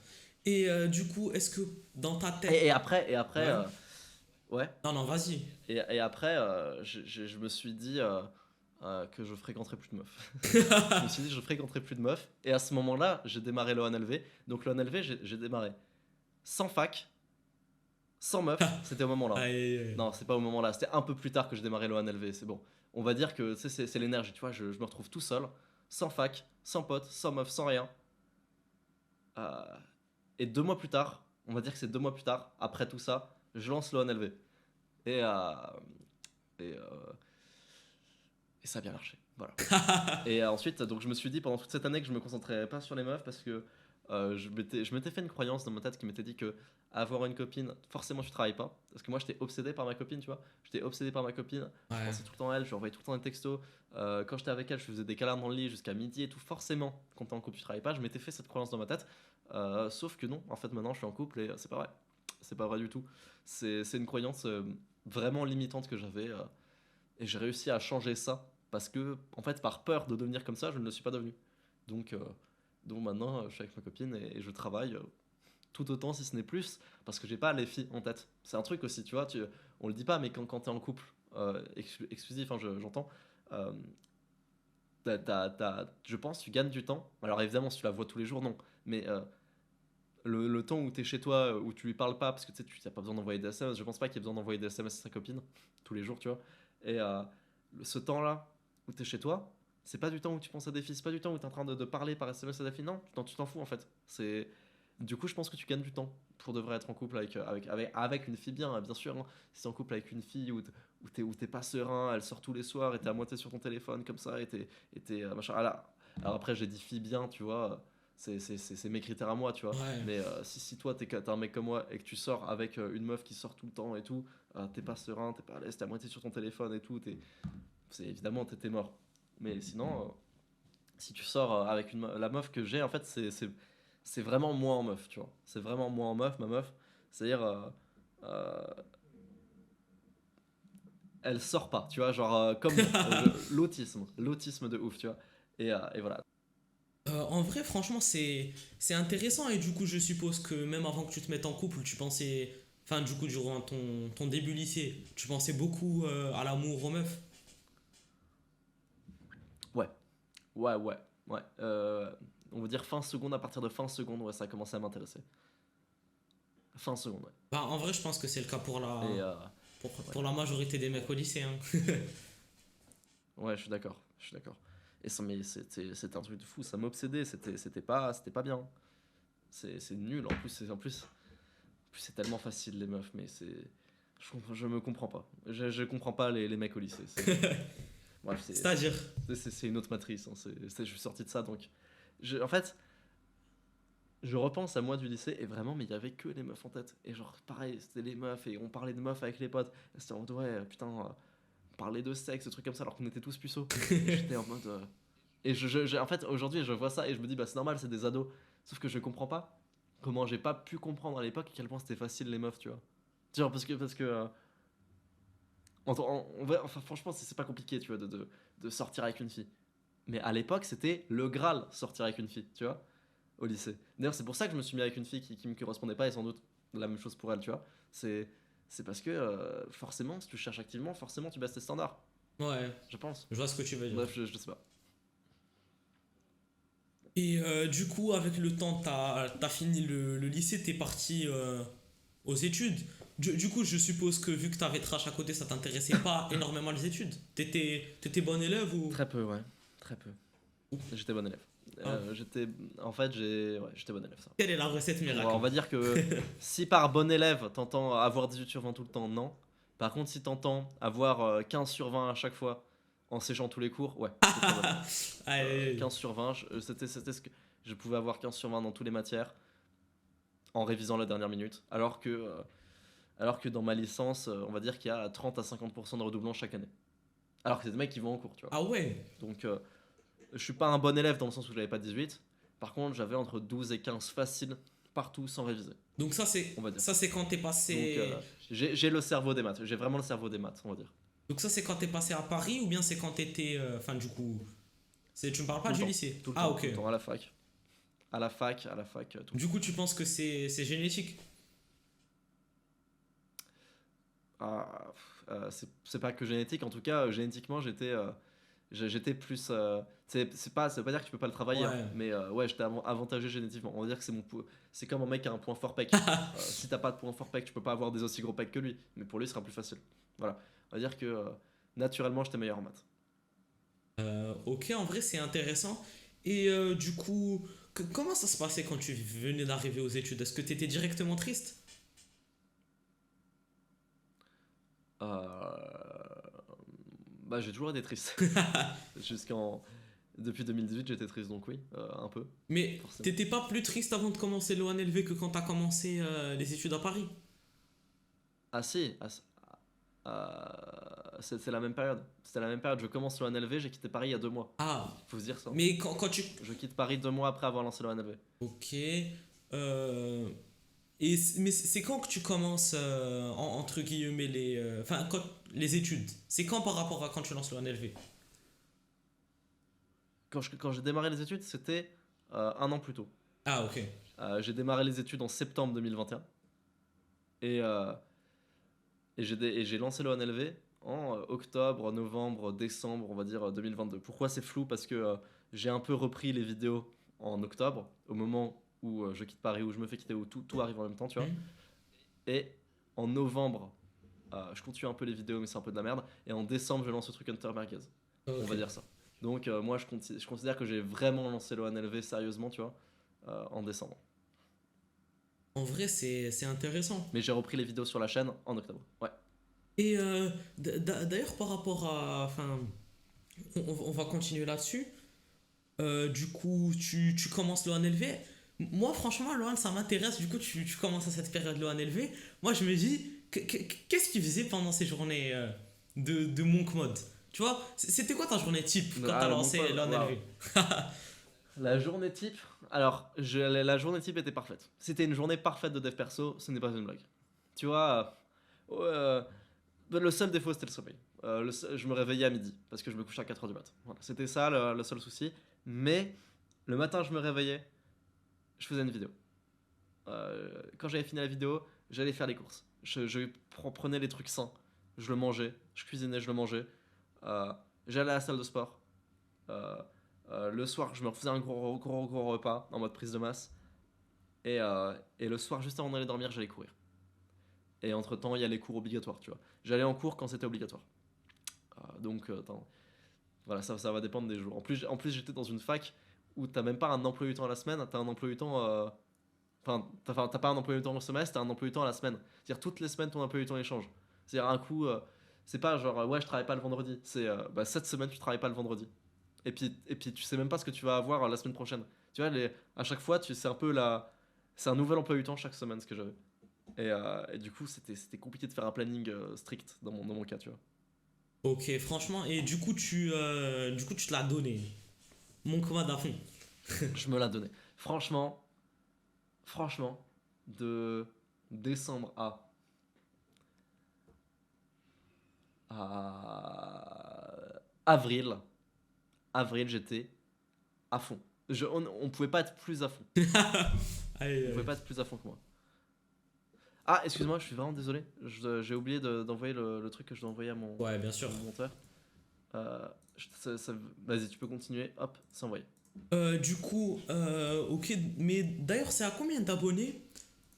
Et du coup, est-ce que dans ta Et, tête... et après, et après, Ouais. ouais. Non, non, vas-y. Et après, je me suis dit que je fréquenterais plus de meufs. Je me suis dit que je fréquenterais plus de meufs. Et à ce moment-là, j'ai démarré l'ONLV. Donc l'ONLV, j'ai démarré sans fac, sans meuf. C'était au moment-là. Aïe, Non, c'est pas au moment-là. C'était un peu plus tard que j'ai démarré l'ONLV. C'est bon. On va dire que tu sais, c'est l'énergie. Tu vois, je me retrouve tout seul, sans fac, sans pote, sans meuf, sans rien. Euh, et 2 mois plus tard, on va dire que c'est 2 mois plus tard, après tout ça, je lance l'ONLV. Et, euh, et, euh, et ça a bien marché. Voilà. Et ensuite, donc je me suis dit pendant toute cette année que je me concentrais pas sur les meufs parce que je m'étais fait une croyance dans ma tête qui m'était dit que avoir une copine, forcément tu travailles pas. Parce que moi j'étais obsédé par ma copine, tu vois. J'étais obsédé par ma copine, je ouais. pensais tout le temps à elle, je lui envoyais tout le temps des textos. Quand j'étais avec elle, je faisais des câlins dans le lit jusqu'à midi et tout. Forcément, quand t'es en couple, tu travailles pas. Je m'étais fait cette croyance dans ma tête. Sauf que non, en fait maintenant je suis en couple et c'est pas vrai. C'est pas vrai du tout. C'est une croyance vraiment limitante que j'avais. Et j'ai réussi à changer ça parce que, en fait, par peur de devenir comme ça, je ne le suis pas devenu. Donc, euh, donc maintenant, je suis avec ma copine et je travaille tout autant, si ce n'est plus, parce que j'ai pas les filles en tête. C'est un truc aussi, tu vois, on le dit pas, mais quand tu es en couple exclusif, hein, j'entends, euh, je pense tu gagnes du temps. Alors évidemment, si tu la vois tous les jours, non. Mais le temps où tu es chez toi, où tu lui parles pas, parce que tu sais, tu n'as pas besoin d'envoyer des SMS, je pense pas qu'il y ait besoin d'envoyer des SMS à sa copine tous les jours, tu vois. Et ce temps-là où tu es chez toi, c'est pas du temps où tu penses à des filles, c'est pas du temps où tu es en train de parler par SMS à des filles, non, tu t'en fous en fait. Du coup, je pense que tu gagnes du temps pour de vrai être en couple avec une fille bien, hein, bien sûr. Hein. Si t'es en couple avec une fille où t'es pas serein, elle sort tous les soirs et t'es à moitié sur ton téléphone comme ça et t'es machin. Alors après, j'ai dit fille bien, tu vois, c'est mes critères à moi, tu vois. Ouais. Mais si toi t'es un mec comme moi et que tu sors avec une meuf qui sort tout le temps et tout, t'es pas serein, t'es pas à l'aise, t'es à moitié sur ton téléphone et tout, évidemment t'es mort. Mais sinon, si tu sors avec la meuf que j'ai, en fait, c'est vraiment moi en meuf, tu vois. C'est vraiment moi en meuf, ma meuf. C'est-à-dire, euh, elle sort pas, tu vois, genre comme moi. L'autisme de ouf, tu vois. Et voilà. En vrai, franchement, c'est intéressant. Et du coup, je suppose que même avant que tu te mettes en couple, tu pensais... Enfin, du coup, durant ton début lycée, tu pensais beaucoup à l'amour aux meufs. Ouais. Ouais. On va dire fin seconde, à partir de fin seconde, ouais, ça a commencé à m'intéresser. Fin seconde, ouais. Bah, en vrai, je pense que c'est le cas pour Et ouais, pour la majorité des mecs au lycée, hein. ouais, je suis d'accord. Je suis d'accord. Et ça, mais c'était un truc de fou, ça m'obsédait, c'était pas bien. C'est nul, en plus, c'est tellement facile, les meufs, mais c'est. Je me comprends pas. Je comprends pas les mecs au lycée. Bref, C'est-à-dire, c'est une autre matrice. Hein. Je suis sorti de ça, donc. En fait, je repense à moi du lycée, et vraiment, mais il y avait que les meufs en tête. Et genre, pareil, c'était les meufs, et on parlait de meufs avec les potes. Et c'était en mode, ouais, putain, on parlait de sexe, de trucs comme ça, alors qu'on était tous puceaux. Et j'étais en mode. Et en fait, aujourd'hui, je vois ça, et je me dis, bah, c'est normal, c'est des ados. Sauf que je comprends pas comment j'ai pas pu comprendre à l'époque à quel point c'était facile les meufs, tu vois. Genre, parce que enfin, franchement, c'est pas compliqué, tu vois, de sortir avec une fille. Mais à l'époque, c'était le Graal, sortir avec une fille, tu vois, au lycée. D'ailleurs, c'est pour ça que je me suis mis avec une fille qui me correspondait pas, et sans doute la même chose pour elle, tu vois. C'est, c'est parce que, forcément, si tu cherches activement, forcément, tu baisses tes standards, ouais, je pense. je vois ce que tu veux dire. Bref, je sais pas. Et du coup, avec le temps, t'as fini le lycée, t'es parti aux études. Du coup, je suppose que vu que t'avais trash à côté, ça t'intéressait pas énormément les études. T'étais bon élève ou... Très peu, ouais. Très peu. J'étais bon élève. Ah. J'étais. En fait, ouais, j'étais bon élève, ça. Quelle est la recette On miracle? va dire que si par bon élève, t'entends avoir 18 sur 20 tout le temps, non. Par contre, si t'entends avoir 15 sur 20 à chaque fois en séchant tous les cours, ouais, j'étais très bon élève. Allez, 15 sur 20, c'était ce que. Je pouvais avoir 15 sur 20 dans toutes les matières en révisant la dernière minute. Alors que dans ma licence, on va dire qu'il y a 30 à 50% de redoublants chaque année. Alors que c'est des mecs qui vont en cours, tu vois. ah ouais. Donc, je suis pas un bon élève dans le sens où j'avais pas 18. Par contre, j'avais entre 12 et 15 faciles partout sans réviser, Donc on va dire. ça c'est quand t'es Donc, passé... j'ai le cerveau des maths. J'ai vraiment le cerveau des maths, on va dire. Donc ça c'est quand t'es passé à Paris ou bien c'est quand t'étais... Enfin du coup... Tu me parles pas Tout le du temps. lycée? Tout le Ah temps, ok. tout le temps, à la fac. À la fac, tout le Du temps. coup tu penses que c'est génétique? C'est pas que génétique, en tout cas, génétiquement, j'étais plus. Ça veut pas dire que tu peux pas le travailler, hein, Ouais. mais ouais, j'étais avantagé génétiquement. On va dire que c'est comme un mec qui a un point fort pec. Si t'as pas de point fort pec, tu peux pas avoir des aussi gros pecs que lui, mais pour lui, ce sera plus facile. Voilà. On va dire que naturellement, j'étais meilleur en maths. Ok, en vrai c'est intéressant. Et du coup, comment ça se passait quand tu venais d'arriver aux études? Est-ce que t'étais directement triste? Euh, Bah, j'ai toujours été triste. Jusqu'en. Depuis 2018, j'étais triste, donc oui, un peu, Mais forcément. t'étais pas plus triste avant de commencer l'ONLV que quand t'as commencé les études à Paris? Ah si, c'est la même période. C'était la même période. Je commence l'ONLV, j'ai quitté Paris il y a 2 mois. Ah, Faut se dire ça. mais quand tu... Je quitte Paris 2 mois après avoir lancé l'ONLV. Ok. euh, mais c'est quand que tu commences, entre guillemets, enfin, les études? C'est quand par rapport à quand tu lances l'ONLV? Quand j'ai démarré les études, c'était un an plus tôt. Ah, ok. J'ai démarré les études en septembre 2021 et, j'ai lancé l'ONLV en octobre, novembre, décembre, on va dire 2022. Pourquoi c'est flou? Parce que j'ai un peu repris les vidéos en octobre, au moment où je quitte Paris, où je me fais quitter, où tout arrive en même temps, tu vois. Hmm. Et en novembre, je continue un peu les vidéos, mais c'est un peu de la merde. Et en décembre, je lance le truc Hunter Merguez. On va Ok. dire ça. Donc, moi, je considère que j'ai vraiment lancé l'ONLV sérieusement, tu vois, en décembre. En vrai, c'est intéressant. Mais j'ai repris les vidéos sur la chaîne en octobre. Ouais. Et d'ailleurs, par rapport à... Enfin, on va continuer là-dessus. Du coup, tu commences l'ONLV. Moi, franchement, l'ON, ça m'intéresse. Du coup, tu commences à cette période l'ONLV. Moi, je me dis, qu'est-ce qu'il faisait pendant ces journées de monk mode? Tu vois, c'était quoi ta journée type quand t'as Ah, mon lancé pote, waouh. l'ONLV? La journée type. Alors, la journée type était parfaite. C'était une journée parfaite de dev perso, ce n'est pas une blague. Tu vois, le seul défaut c'était le sommeil. Je me réveillais à midi parce que je me couchais à 4h du mat. Voilà, c'était ça le seul souci. Mais le matin, je me réveillais, je faisais une vidéo. Quand j'avais fini la vidéo, j'allais faire les courses. Je prenais les trucs sains, je le mangeais, je cuisinais, je le mangeais. Euh, J'allais à la salle de sport. Euh, Le soir, je me refaisais un gros repas en mode prise de masse. Et le soir, juste avant d'aller dormir, j'allais courir. Et entre temps, il y a les cours obligatoires, tu vois. J'allais en cours quand c'était obligatoire. Donc, attends. Voilà, ça va dépendre des jours. En plus, j'étais dans une fac où t'as même pas un emploi du temps à la semaine, t'as un emploi du temps. Enfin, t'as pas un emploi du temps au semestre, t'as un emploi du temps à la semaine. C'est-à-dire, toutes les semaines, ton emploi du temps il change. C'est-à-dire, un coup, c'est pas genre, ouais, je travaille pas le vendredi. C'est, bah, cette semaine, tu travailles pas le vendredi. Et puis, tu sais même pas ce que tu vas avoir la semaine prochaine. Tu vois, à chaque fois, c'est un peu c'est un nouvel emploi du temps chaque semaine, ce que j'avais. Et du coup, c'était compliqué de faire un planning strict dans mon cas, tu vois. Ok, franchement, et du coup, tu te l'as donné. Mon commande à fond. Je me la donnais. Franchement, de décembre à avril, j'étais à fond. On pouvait pas être plus à fond. Allez, On pouvait pas être plus à fond que moi. Ah, excuse-moi, je suis vraiment désolé. J'ai oublié d'envoyer le truc que je dois envoyer ouais, bien à sûr. mon monteur. Euh, Vas-y, tu peux continuer. Hop, c'est envoyé. Ok, mais d'ailleurs, c'est à combien d'abonnés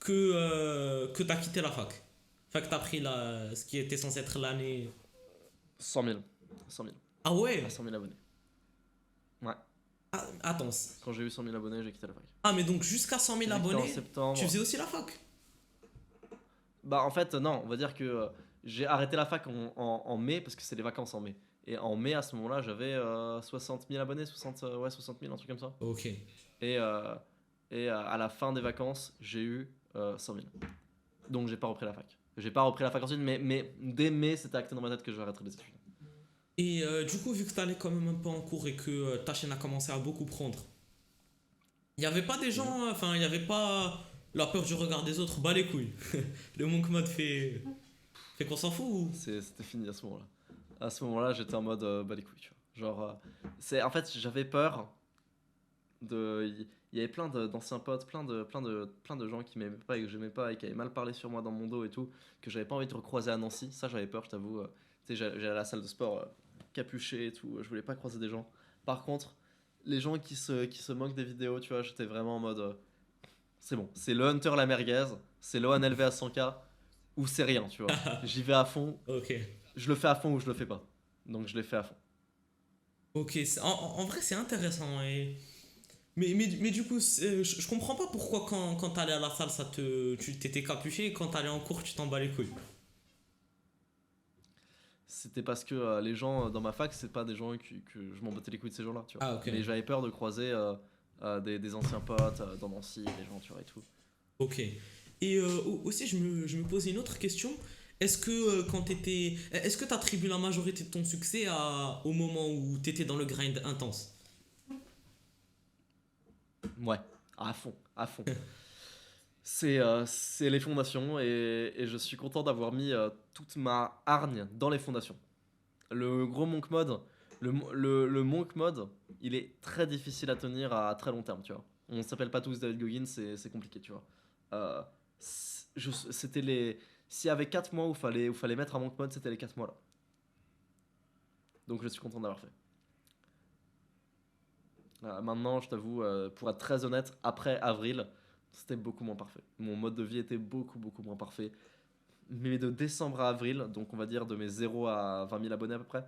que t'as quitté la fac? Enfin, que t'as pris ce qui était censé être l'année. 100 000. 100 000. Ah À ouais? 100 000 abonnés. Ouais. Ah, attends. Quand j'ai eu 100 000 abonnés, j'ai quitté la fac. Ah, mais donc jusqu'à 100 000 J'ai quitté en abonnés, tu septembre. faisais aussi la fac? Bah, en fait, non, on va dire que j'ai arrêté la fac en mai parce que c'est les vacances en mai. Et en mai, à ce moment-là, j'avais 60 000 abonnés, 60 000, un truc comme ça. Ok. Et, à la fin des vacances, j'ai eu 100 000. Donc, j'ai pas repris la fac. J'ai pas repris la fac ensuite, mais dès mai, c'était acté dans ma tête que j'arrêterais les études. Et du coup, vu que t'allais quand même un peu en cours et que ta chaîne a commencé à beaucoup prendre, il n'y avait pas des Mhm. gens, enfin, il n'y avait pas la peur du regard des autres, bah les couilles. Le monk mode fait qu'on s'en fout ou... C'était fini à ce moment-là. À ce moment-là, j'étais en mode bah les couilles, tu vois. Genre, en fait, j'avais peur il y avait d'anciens potes, plein de gens qui m'aimaient pas et que j'aimais pas et qui avaient mal parlé sur moi dans mon dos et tout, que j'avais pas envie de recroiser à Nancy. Ça, j'avais peur, je t'avoue. Tu sais, j'allais à la salle de sport capuché et tout, je voulais pas croiser des gens. Par contre, les gens qui se moquent des vidéos, tu vois, j'étais vraiment en mode c'est bon, c'est le Hunter la merguez, c'est Lohan élevé à 100K ou c'est rien, tu vois. J'y vais à fond, Ok. je le fais à fond ou je le fais pas. Donc je l'ai fait à fond. Ok, en vrai c'est intéressant. Mais du coup, je comprends pas pourquoi quand t'allais à la salle, tu t'étais capuché et quand t'allais en cours, tu t'en bats les couilles. C'était parce que les gens dans ma fac, c'est pas des gens que je m'en battais les couilles de ces gens-là, tu vois. Ah ok. Mais j'avais peur de croiser des anciens potes dans Nancy, des gens, tu vois, et tout. Ok. Et aussi, je me posais une autre question. Est-ce que est-ce que t'attribues la majorité de ton succès au moment où t'étais dans le grind intense? Ouais, à fond, à fond. C'est les fondations et je suis content d'avoir mis toute ma hargne dans les fondations. Le gros monk mode, le monk mode, il est très difficile à tenir à très long terme, tu vois. On s'appelle pas tous David Goggins, c'est compliqué, tu vois. Euh, C'était les. S'il y avait 4 mois où fallait mettre un monk mode, c'était les 4 mois là. Donc je suis content d'avoir fait. Maintenant, je t'avoue, pour être très honnête, après avril, c'était beaucoup moins parfait. Mon mode de vie était beaucoup, beaucoup moins parfait. Mais de décembre à avril, donc on va dire de mes 0 à 20 000 abonnés à peu près,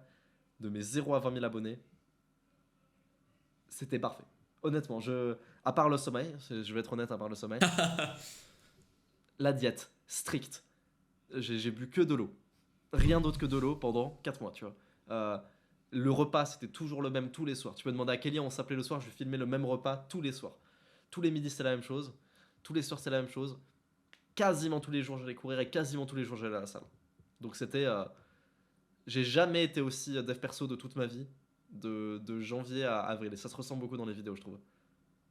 de mes 0 à 20 000 abonnés, c'était parfait. Honnêtement, à part le sommeil, je vais être honnête, à part le sommeil, la diète, stricte. J'ai bu que de l'eau. Rien d'autre que de l'eau pendant 4 mois, tu vois. Euh, le repas, c'était toujours le même tous les soirs. Tu peux demander à Kelly, on s'appelait le soir, je filmais le même repas tous les soirs. Tous les midis, c'est la même chose. Tous les soirs, c'est la même chose. Quasiment tous les jours, j'allais courir et quasiment tous les jours, j'allais à la salle. Donc c'était. J'ai jamais été aussi dev perso de toute ma vie, de janvier à avril. Et ça se ressent beaucoup dans les vidéos, je trouve.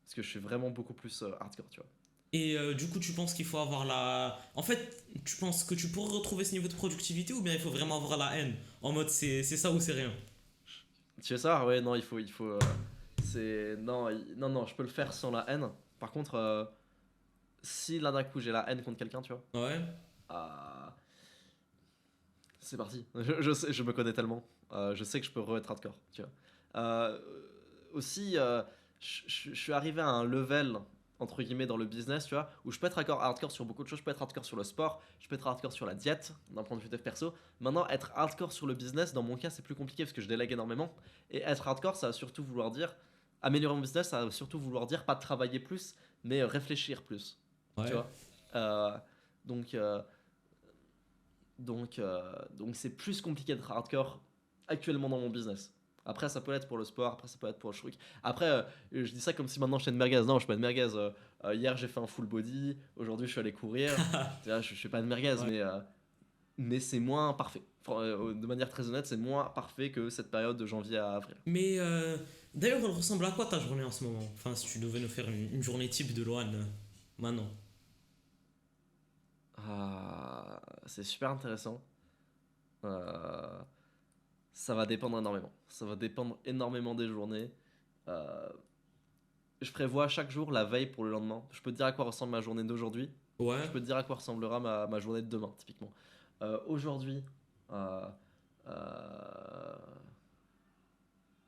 Parce que je suis vraiment beaucoup plus hardcore, tu vois. Et du coup, tu penses qu'il faut avoir la... En fait, tu penses que tu pourrais retrouver ce niveau de productivité ou bien il faut vraiment avoir la haine? En mode, c'est ça ou c'est rien? Tu veux ça? Ouais, non, Non, non, je peux le faire sans la haine. Par contre, si là d'un coup j'ai la haine contre quelqu'un, tu vois, Ouais. euh, c'est parti. Je sais, je me connais tellement. Je sais que je peux re-être hardcore, tu vois. Euh, aussi, je suis arrivé à un level, entre guillemets, dans le business, tu vois, où je peux être hardcore sur beaucoup de choses. Je peux être hardcore sur le sport, je peux être hardcore sur la diète, d'un point de vue dev perso. Maintenant, être hardcore sur le business, dans mon cas, c'est plus compliqué parce que je délègue énormément. Et être hardcore, ça va surtout vouloir dire améliorer mon business, ça va surtout vouloir dire pas travailler plus, mais réfléchir plus, tu Ouais. vois. Euh, donc, euh, donc c'est plus compliqué d'être hardcore actuellement dans mon business. Après, ça peut l'être pour le sport, après, ça peut être pour le truc. Après, je dis ça comme si maintenant je fais une merguez. Non, je fais pas de merguez. Hier, j'ai fait un full body. Aujourd'hui, je suis allé courir. Tu vois, je fais pas de merguez, Ouais. mais c'est moins parfait. Enfin, de manière très honnête, c'est moins parfait que cette période de janvier à avril. Mais d'ailleurs, elle ressemble à quoi ta journée en ce moment? Enfin, si tu devais nous faire une journée type de Loan maintenant. C'est super intéressant. Euh, Ça va dépendre énormément. Ça va dépendre énormément des journées. Euh, je prévois chaque jour la veille pour le lendemain. Je peux te dire à quoi ressemble ma journée d'aujourd'hui. Ouais. Je peux te dire à quoi ressemblera ma journée de demain, typiquement. Aujourd'hui, euh, euh,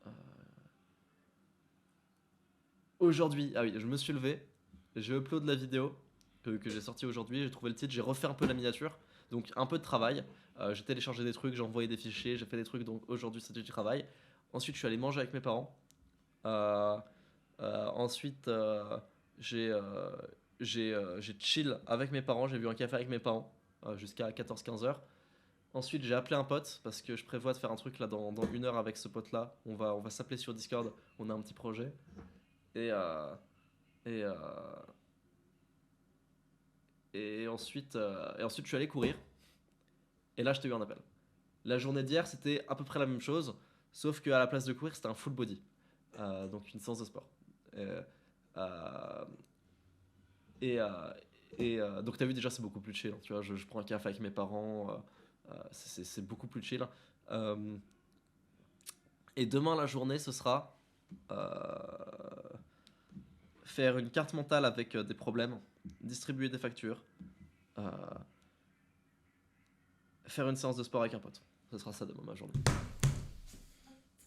euh, aujourd'hui, ah oui, je me suis levé, j'ai upload la vidéo que j'ai sortie aujourd'hui, j'ai trouvé le titre, j'ai refait un peu la miniature, donc un peu de travail. J'ai téléchargé des trucs, j'ai envoyé des fichiers, j'ai fait des trucs, donc aujourd'hui c'était du travail. Ensuite, je suis allé manger avec mes parents. Euh, ensuite, j'ai chill avec mes parents, j'ai bu un café avec mes parents jusqu'à 14-15 heures. Ensuite, j'ai appelé un pote parce que je prévois de faire un truc là dans une heure avec ce pote-là. On va s'appeler sur Discord, on a un petit projet. Et, euh, et, euh, et ensuite, je suis allé courir. Et là, je t'ai eu un appel. La journée d'hier, c'était à peu près la même chose, sauf qu'à la place de courir, c'était un full body. Donc une séance de sport. Euh, euh, Et, euh, donc, t'as vu, déjà, c'est beaucoup plus chill, hein, tu vois, je prends un café avec mes parents, c'est beaucoup plus chill. Euh, et demain, la journée, ce sera faire une carte mentale avec des problèmes, distribuer des factures, euh, faire une séance de sport avec un pote. Ce sera ça demain, ma journée.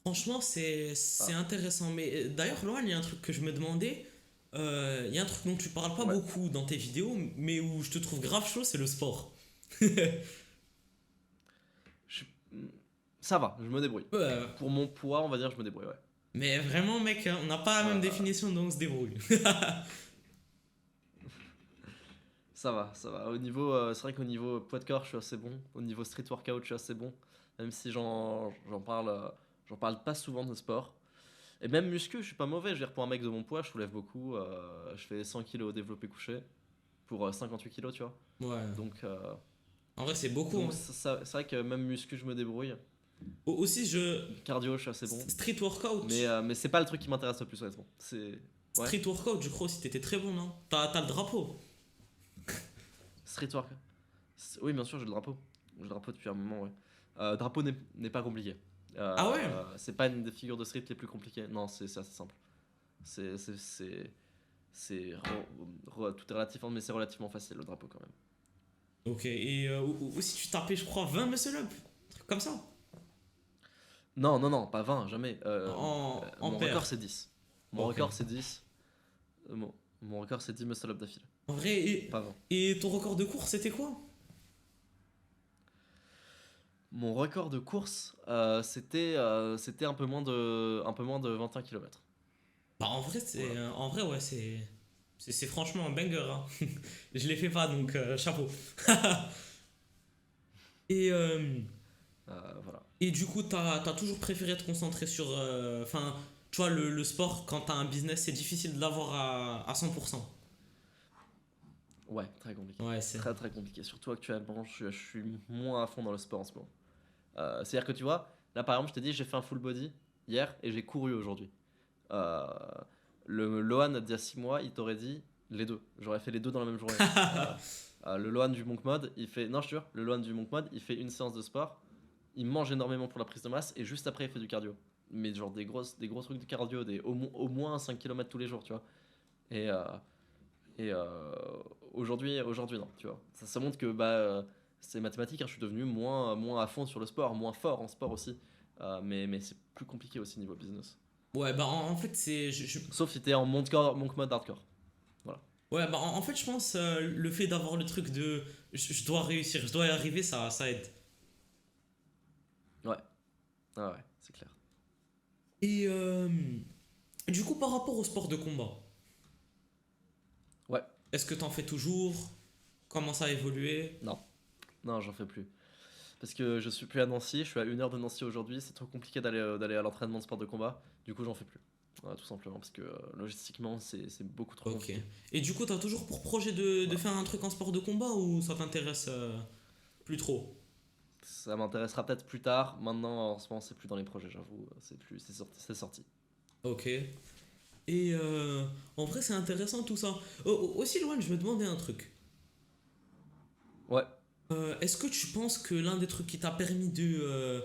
Franchement, c'est Ah, intéressant. Mais d'ailleurs, Loan, il y a un truc que je me demandais. Il y a un truc dont tu parles pas ouais. beaucoup dans tes vidéos, mais où je te trouve grave chaud, c'est le sport. Je- ça va, je me débrouille. Ouais, Pour mon poids, on va dire, je me débrouille, ouais. mais vraiment, mec, hein, on n'a pas la même Euh, définition, donc on se débrouille. Ça va, ça va. C'est vrai qu'au niveau poids de corps, je suis assez bon. Au niveau street workout, je suis assez bon. Même si j'en parle pas souvent de sport. Et même muscu, je suis pas mauvais. Je veux dire, pour un mec de mon poids, je soulève beaucoup. Je fais 100 kilos au développé couché pour 58 kilos, tu vois. Ouais. Donc, euh, En vrai, c'est beaucoup. donc Hein. c'est vrai que même muscu, je me débrouille. Aussi, Cardio, je suis assez bon. street workout. Mais c'est pas le truc qui m'intéresse le plus, honnêtement. Ouais, Street workout, je crois aussi, t'étais très bon, non? T'as le drapeau. street workout. Oui, bien sûr, j'ai le drapeau. J'ai le drapeau depuis un moment, ouais. Drapeau n'est pas compliqué. Ah ouais? C'est pas une des figures de street les plus compliquées. Non, c'est assez simple. C'est, c'est, c'est, tout est relatif, hein, mais c'est relativement facile le drapeau quand même. Ok, et aussi, tu tapais, je crois, 20 muscle up. Un truc comme ça. Non, non, non, pas 20 jamais. En Mon paire. record c'est 10. Mon Ok. record c'est 10. Mon record c'est 10 muscle up d'affilée. En vrai, Pas 20. et ton record de course, c'était quoi? Mon record de course, c'était un peu moins de 21 km. Bah, Voilà. en vrai, ouais, c'est franchement un banger. Hein. Je l'ai fait pas, donc chapeau. Et, euh, Voilà. et du coup, t'as toujours préféré te concentrer sur. Enfin, tu vois, le sport, quand t'as un business, c'est difficile de l'avoir à 100%. Ouais, très compliqué. Ouais, c'est. Très très compliqué. Surtout actuellement, je suis moins à fond dans le sport en ce moment. C'est-à-dire que tu vois, là par exemple, je t'ai dit, j'ai fait un full body hier et j'ai couru aujourd'hui. Euh, le Lohan d'il y a 6 mois, il t'aurait dit les deux. J'aurais fait les deux dans la même journée. Euh, le Lohan du Monk Mode, il fait. Non, je te jure, le Lohan du Monk Mode, il fait une séance de sport, il mange énormément pour la prise de masse et juste après, il fait du cardio. Mais genre des gros trucs de cardio, au moins 5 km tous les jours, tu vois. Et, euh, et aujourd'hui, non, tu vois. Ça montre que c'est mathématique, hein, je suis devenu moins à fond sur le sport, moins fort en sport aussi. Mais c'est plus compliqué aussi niveau business. Ouais, bah en fait, Sauf si t'es en monk mode hardcore. Voilà. Ouais, bah en fait, je pense le fait d'avoir le truc de je dois réussir, je dois y arriver, ça aide. Ouais, ah ouais, c'est clair. Et du coup, par rapport au sport de combat, Ouais, est-ce que t'en fais toujours? Comment ça a évolué? non, non, j'en fais plus. Parce que je suis plus à Nancy, je suis à 1 heure de Nancy aujourd'hui, c'est trop compliqué d'aller à l'entraînement de sport de combat, du coup j'en fais plus. Voilà, tout simplement, parce que logistiquement c'est beaucoup trop Ok. compliqué. Et du coup, t'as toujours pour projet de Voilà. faire un truc en sport de combat ou ça t'intéresse plus trop? Ça m'intéressera peut-être plus tard, maintenant en ce moment c'est plus dans les projets, j'avoue, c'est plus, c'est sorti, c'est sorti. Ok. Et en vrai, c'est intéressant tout ça. Aussi, loin, je me demandais un truc. Ouais, Est-ce que tu penses que l'un des trucs qui t'a permis de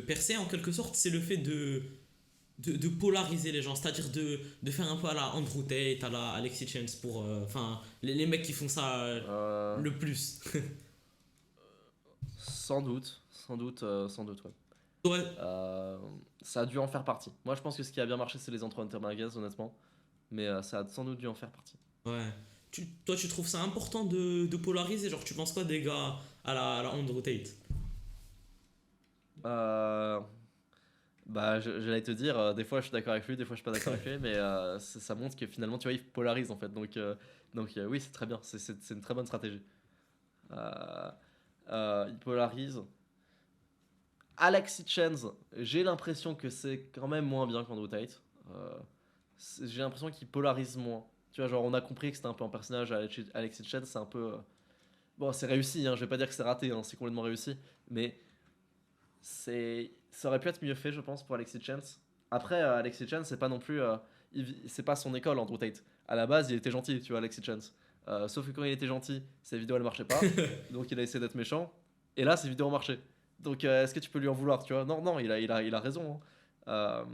percer en quelque sorte, c'est le fait de polariser les gens, c'est-à-dire de faire un peu à la Andrew Tate, à la Alexis Chance pour. Enfin, les mecs qui font ça euh, le plus. sans doute, ouais. Ouais, Euh, Ça a dû en faire partie. Moi je pense que ce qui a bien marché c'est les Entre Intermarguez, honnêtement, mais ça a sans doute dû en faire partie. ouais. Toi, tu trouves ça important de polariser? Genre, tu penses quoi des gars à la Andrew Tate? Euh, Bah, j'allais te dire, des fois je suis d'accord avec lui, des fois je suis pas d'accord avec lui, mais ça montre que finalement, tu vois, il polarise en fait. Donc oui, c'est très bien, c'est une très bonne stratégie. Euh, il polarise. Alexis Chance, j'ai l'impression que c'est quand même moins bien qu'Andrew Tate. Euh, j'ai l'impression qu'il polarise moins. Tu vois, genre, on a compris que c'était un peu un personnage, Alexis Chance, c'est un peu. Bon, c'est réussi, hein, je vais pas dire que c'est raté, hein, c'est complètement réussi, mais ça aurait pu être mieux fait, je pense, pour Alexis Chance. Après, Alexis Chance, c'est pas non plus. C'est pas son école, Andrew Tate. À la base, il était gentil, tu vois, Alexis Chance. Sauf que quand il était gentil, ses vidéos elles marchaient pas. Donc il a essayé d'être méchant. Et là, ses vidéos ont marché. Donc est-ce que tu peux lui en vouloir, tu vois? Non, non, il a raison, hein.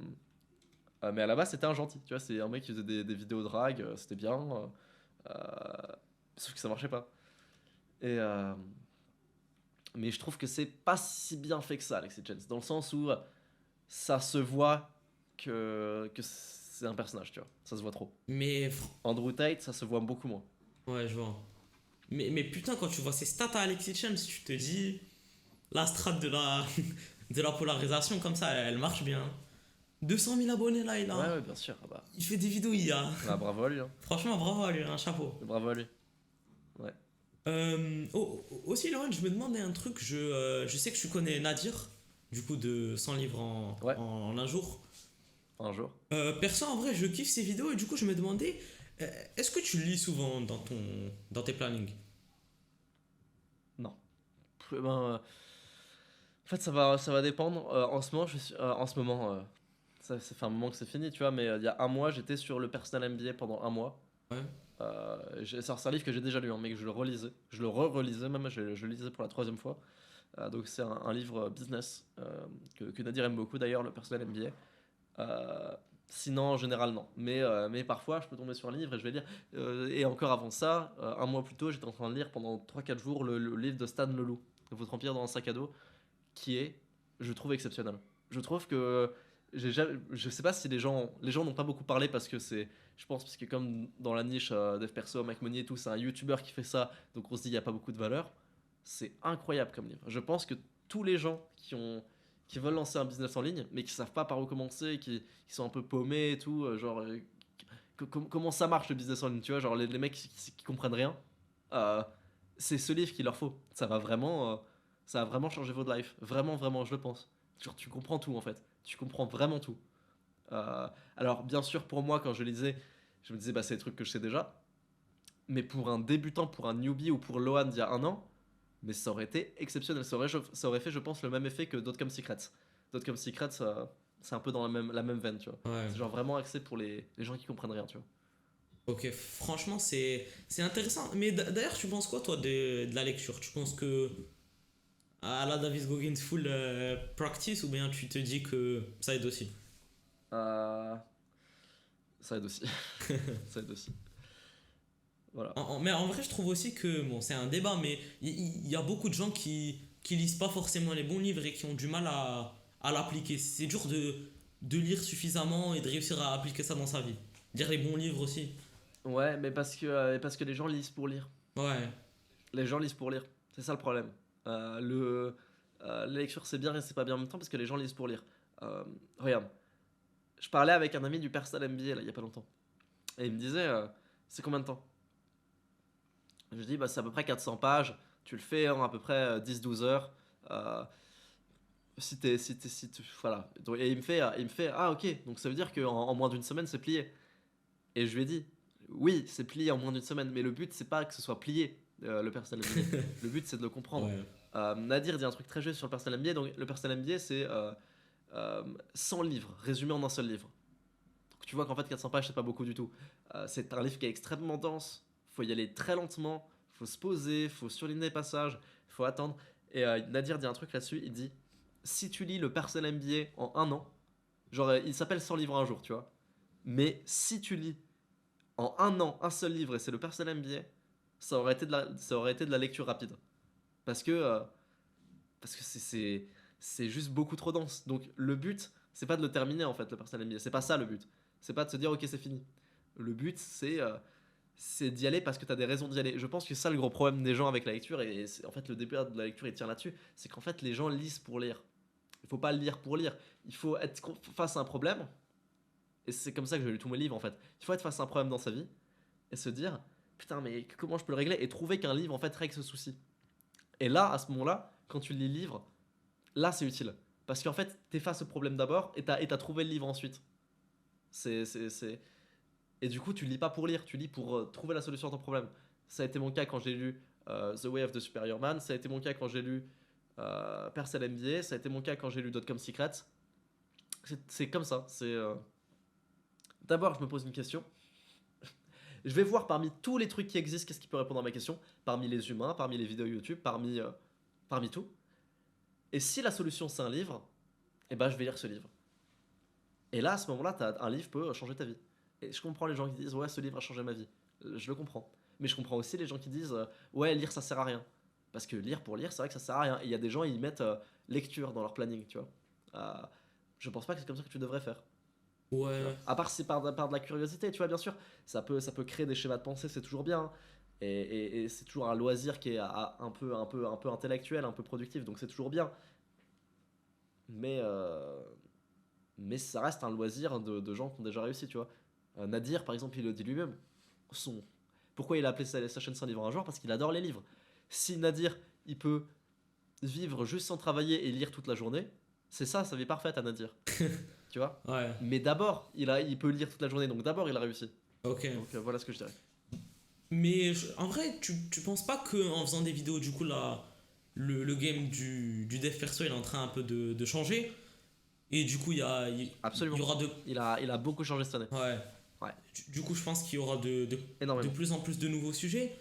Euh, mais à la base, c'était un gentil, tu vois. C'est un mec qui faisait des vidéos drag, c'était bien. Euh, Sauf que ça marchait pas. Et. Mais je trouve que c'est pas si bien fait que ça, Alexis Chance. Dans le sens où ça se voit que c'est un personnage, tu vois. Ça se voit trop. Mais. Andrew Tate, ça se voit beaucoup moins. Ouais, je vois. Mais putain, quand tu vois ces stats à Alexis Chance, tu te dis. La strat de la polarisation, comme ça, elle marche bien. 200 000 abonnés là, il Ouais, a. ouais, bien sûr. Ah bah, Il fait des vidéos IA. bah, bravo à lui, hein. Franchement, bravo à lui, un chapeau. Bravo à lui. Ouais. Aussi, Laurent, je me demandais un truc. Je sais que tu connais Nadir, du coup, de 100 livres Ouais, en un jour. un jour. Perso, en vrai, je kiffe ses vidéos et du coup, je me demandais, est-ce que tu lis souvent dans tes plannings? Non. En fait, ça va dépendre. En ce moment, en ce moment ça fait un moment que c'est fini, tu vois, mais il y a un mois, j'étais sur le personnel MBA pendant un mois. Ouais. C'est un livre que j'ai déjà lu, hein, mais que je le relisais. Je le re-relisais même, je le lisais pour la troisième fois. Donc c'est un livre business que Nadir aime beaucoup d'ailleurs, le personnel MBA. Sinon, en général, non. Mais parfois, je peux tomber sur un livre et je vais lire. Et encore avant ça, un mois plus tôt, j'étais en train de lire pendant 3 4 jours le livre de Stan Leloup, Votre Empire dans un sac à dos, qui est, je trouve, exceptionnel. Je trouve que je sais pas si les gens n'ont pas beaucoup parlé parce que je pense parce que comme dans la niche Dev Perso, Mike Monnier et tout, c'est un YouTuber qui fait ça, donc on se dit il y a pas beaucoup de valeur. C'est incroyable comme livre. Je pense que tous les gens qui veulent lancer un business en ligne, mais qui savent pas par où commencer, qui sont un peu paumés et tout, comment ça marche le business en ligne, tu vois, genre les mecs qui comprennent rien, euh, c'est ce livre qu'il leur faut. Ça va vraiment changer votre life. Vraiment, vraiment, je le pense. Genre, tu comprends tout en fait. Tu comprends vraiment tout. Alors, bien sûr, pour moi, quand je lisais, je me disais, bah, c'est des trucs que je sais déjà. Mais pour un débutant, pour un newbie ou pour Lohan d'il y a un an, mais ça aurait été exceptionnel. Ça aurait fait, je pense, le même effet que Dotcom Secrets. Dotcom Secrets, c'est un peu dans la même veine, tu vois. Ouais. C'est genre vraiment axé pour les gens qui comprennent rien, tu vois. Ok, franchement, c'est intéressant. Mais d'ailleurs, tu penses quoi, toi, de la lecture? Tu penses que à la Davis Goggins full practice ou bien tu te dis que ça aide aussi? Euh, Ça aide aussi. Ça aide aussi. Voilà. Mais en vrai, je trouve aussi que, bon, c'est un débat, mais il y a beaucoup de gens qui lisent pas forcément les bons livres et qui ont du mal à l'appliquer. C'est dur de lire suffisamment et de réussir à appliquer ça dans sa vie. Lire les bons livres aussi. Ouais, mais parce que les gens lisent pour lire. Ouais, Les gens lisent pour lire. C'est ça le problème. La lecture, c'est bien et c'est pas bien en même temps parce que les gens lisent pour lire. Regarde, je parlais avec un ami du Personal MBA là, il y a pas longtemps. Et il me disait, c'est combien de temps? Je lui dis, bah, c'est à peu près 400 pages. Tu le fais en à peu près 10-12 heures. Euh, voilà. Et il me fait, ah ok, donc ça veut dire qu'en moins d'une semaine, c'est plié. Et je lui ai dit, oui, c'est plié en moins d'une semaine, mais le but, c'est pas que ce soit plié, le personnel MBA. Le but, c'est de le comprendre. ouais. Nadir dit un truc très juste sur le personnel MBA. Donc, le personnel MBA, c'est 100 livres, résumés en un seul livre. Donc, tu vois qu'en fait, 400 pages, c'est pas beaucoup du tout. C'est un livre qui est extrêmement dense. Faut y aller très lentement. Faut se poser. Faut surligner les passages. Faut attendre. Et Nadir dit un truc là-dessus. Il dit si tu lis le personnel MBA en un an, genre, il s'appelle 100 livres un jour, tu vois. Mais si tu lis en un an un seul livre et c'est le personnel MBA, ça aurait été de la lecture rapide. Parce que, euh, parce que c'est juste beaucoup trop dense. Donc le but, c'est pas de le terminer en fait, le personnel MBA. C'est pas ça le but. C'est pas de se dire ok, c'est fini. Le but, c'est d'y aller parce que tu as des raisons d'y aller. Je pense que c'est ça le gros problème des gens avec la lecture. Et en fait, le début de la lecture, il tient là-dessus. C'est qu'en fait, les gens lisent pour lire. Il faut pas lire pour lire. Il faut être face à un problème. Et c'est comme ça que j'ai lu tous mes livres en fait. Il faut être face à un problème dans sa vie et se dire putain, mais comment je peux le régler? Et trouver qu'un livre en fait règle ce souci. Et là, à ce moment-là, quand tu lis le livre, là c'est utile. Parce qu'en fait, t'es face au problème d'abord et t'as trouvé le livre ensuite. C'est. Et du coup, tu lis pas pour lire, tu lis pour trouver la solution à ton problème. Ça a été mon cas quand j'ai lu The Way of the Superior Man, ça a été mon cas quand j'ai lu Percel MBA, ça a été mon cas quand j'ai lu Dotcom Secrets. C'est comme ça. D'abord, je me pose une question. Je vais voir parmi tous les trucs qui existent, qu'est-ce qui peut répondre à ma question. Parmi les humains, parmi les vidéos YouTube, parmi tout. Et si la solution c'est un livre, eh ben je vais lire ce livre. Et là, à ce moment-là, un livre peut changer ta vie. Et je comprends les gens qui disent ouais, ce livre a changé ma vie. Je le comprends. Mais je comprends aussi les gens qui disent ouais, lire ça sert à rien. Parce que lire pour lire, c'est vrai que ça sert à rien. Et il y a des gens, ils mettent lecture dans leur planning, tu vois. Euh, je pense pas que c'est comme ça que tu devrais faire. Tu vois. Ouais. À part si c'est par de la curiosité, tu vois, bien sûr. Ça peut créer des schémas de pensée, c'est toujours bien. Et c'est toujours un loisir qui est un peu intellectuel, un peu productif, donc c'est toujours bien. Mais, euh, mais ça reste un loisir de gens qui ont déjà réussi, tu vois. Nadir, par exemple, il le dit lui-même. Son... Pourquoi il a appelé sa chaîne sans livre un jour? Parce qu'il adore les livres. Si Nadir, il peut vivre juste sans travailler et lire toute la journée, c'est ça, sa vie parfaite à Nadir. Tu vois. Ouais. Mais d'abord, il peut lire toute la journée, donc d'abord, il a réussi. Ok. Donc voilà ce que je dirais. Mais en vrai, tu penses pas qu'en faisant des vidéos, du coup, là, le game du dev perso il est en train un peu de changer? Et du coup, il y Absolument. aura de. Il a beaucoup changé cette année. Ouais. Ouais, Du coup, je pense qu'il y aura de énormément. plus en plus de nouveaux sujets.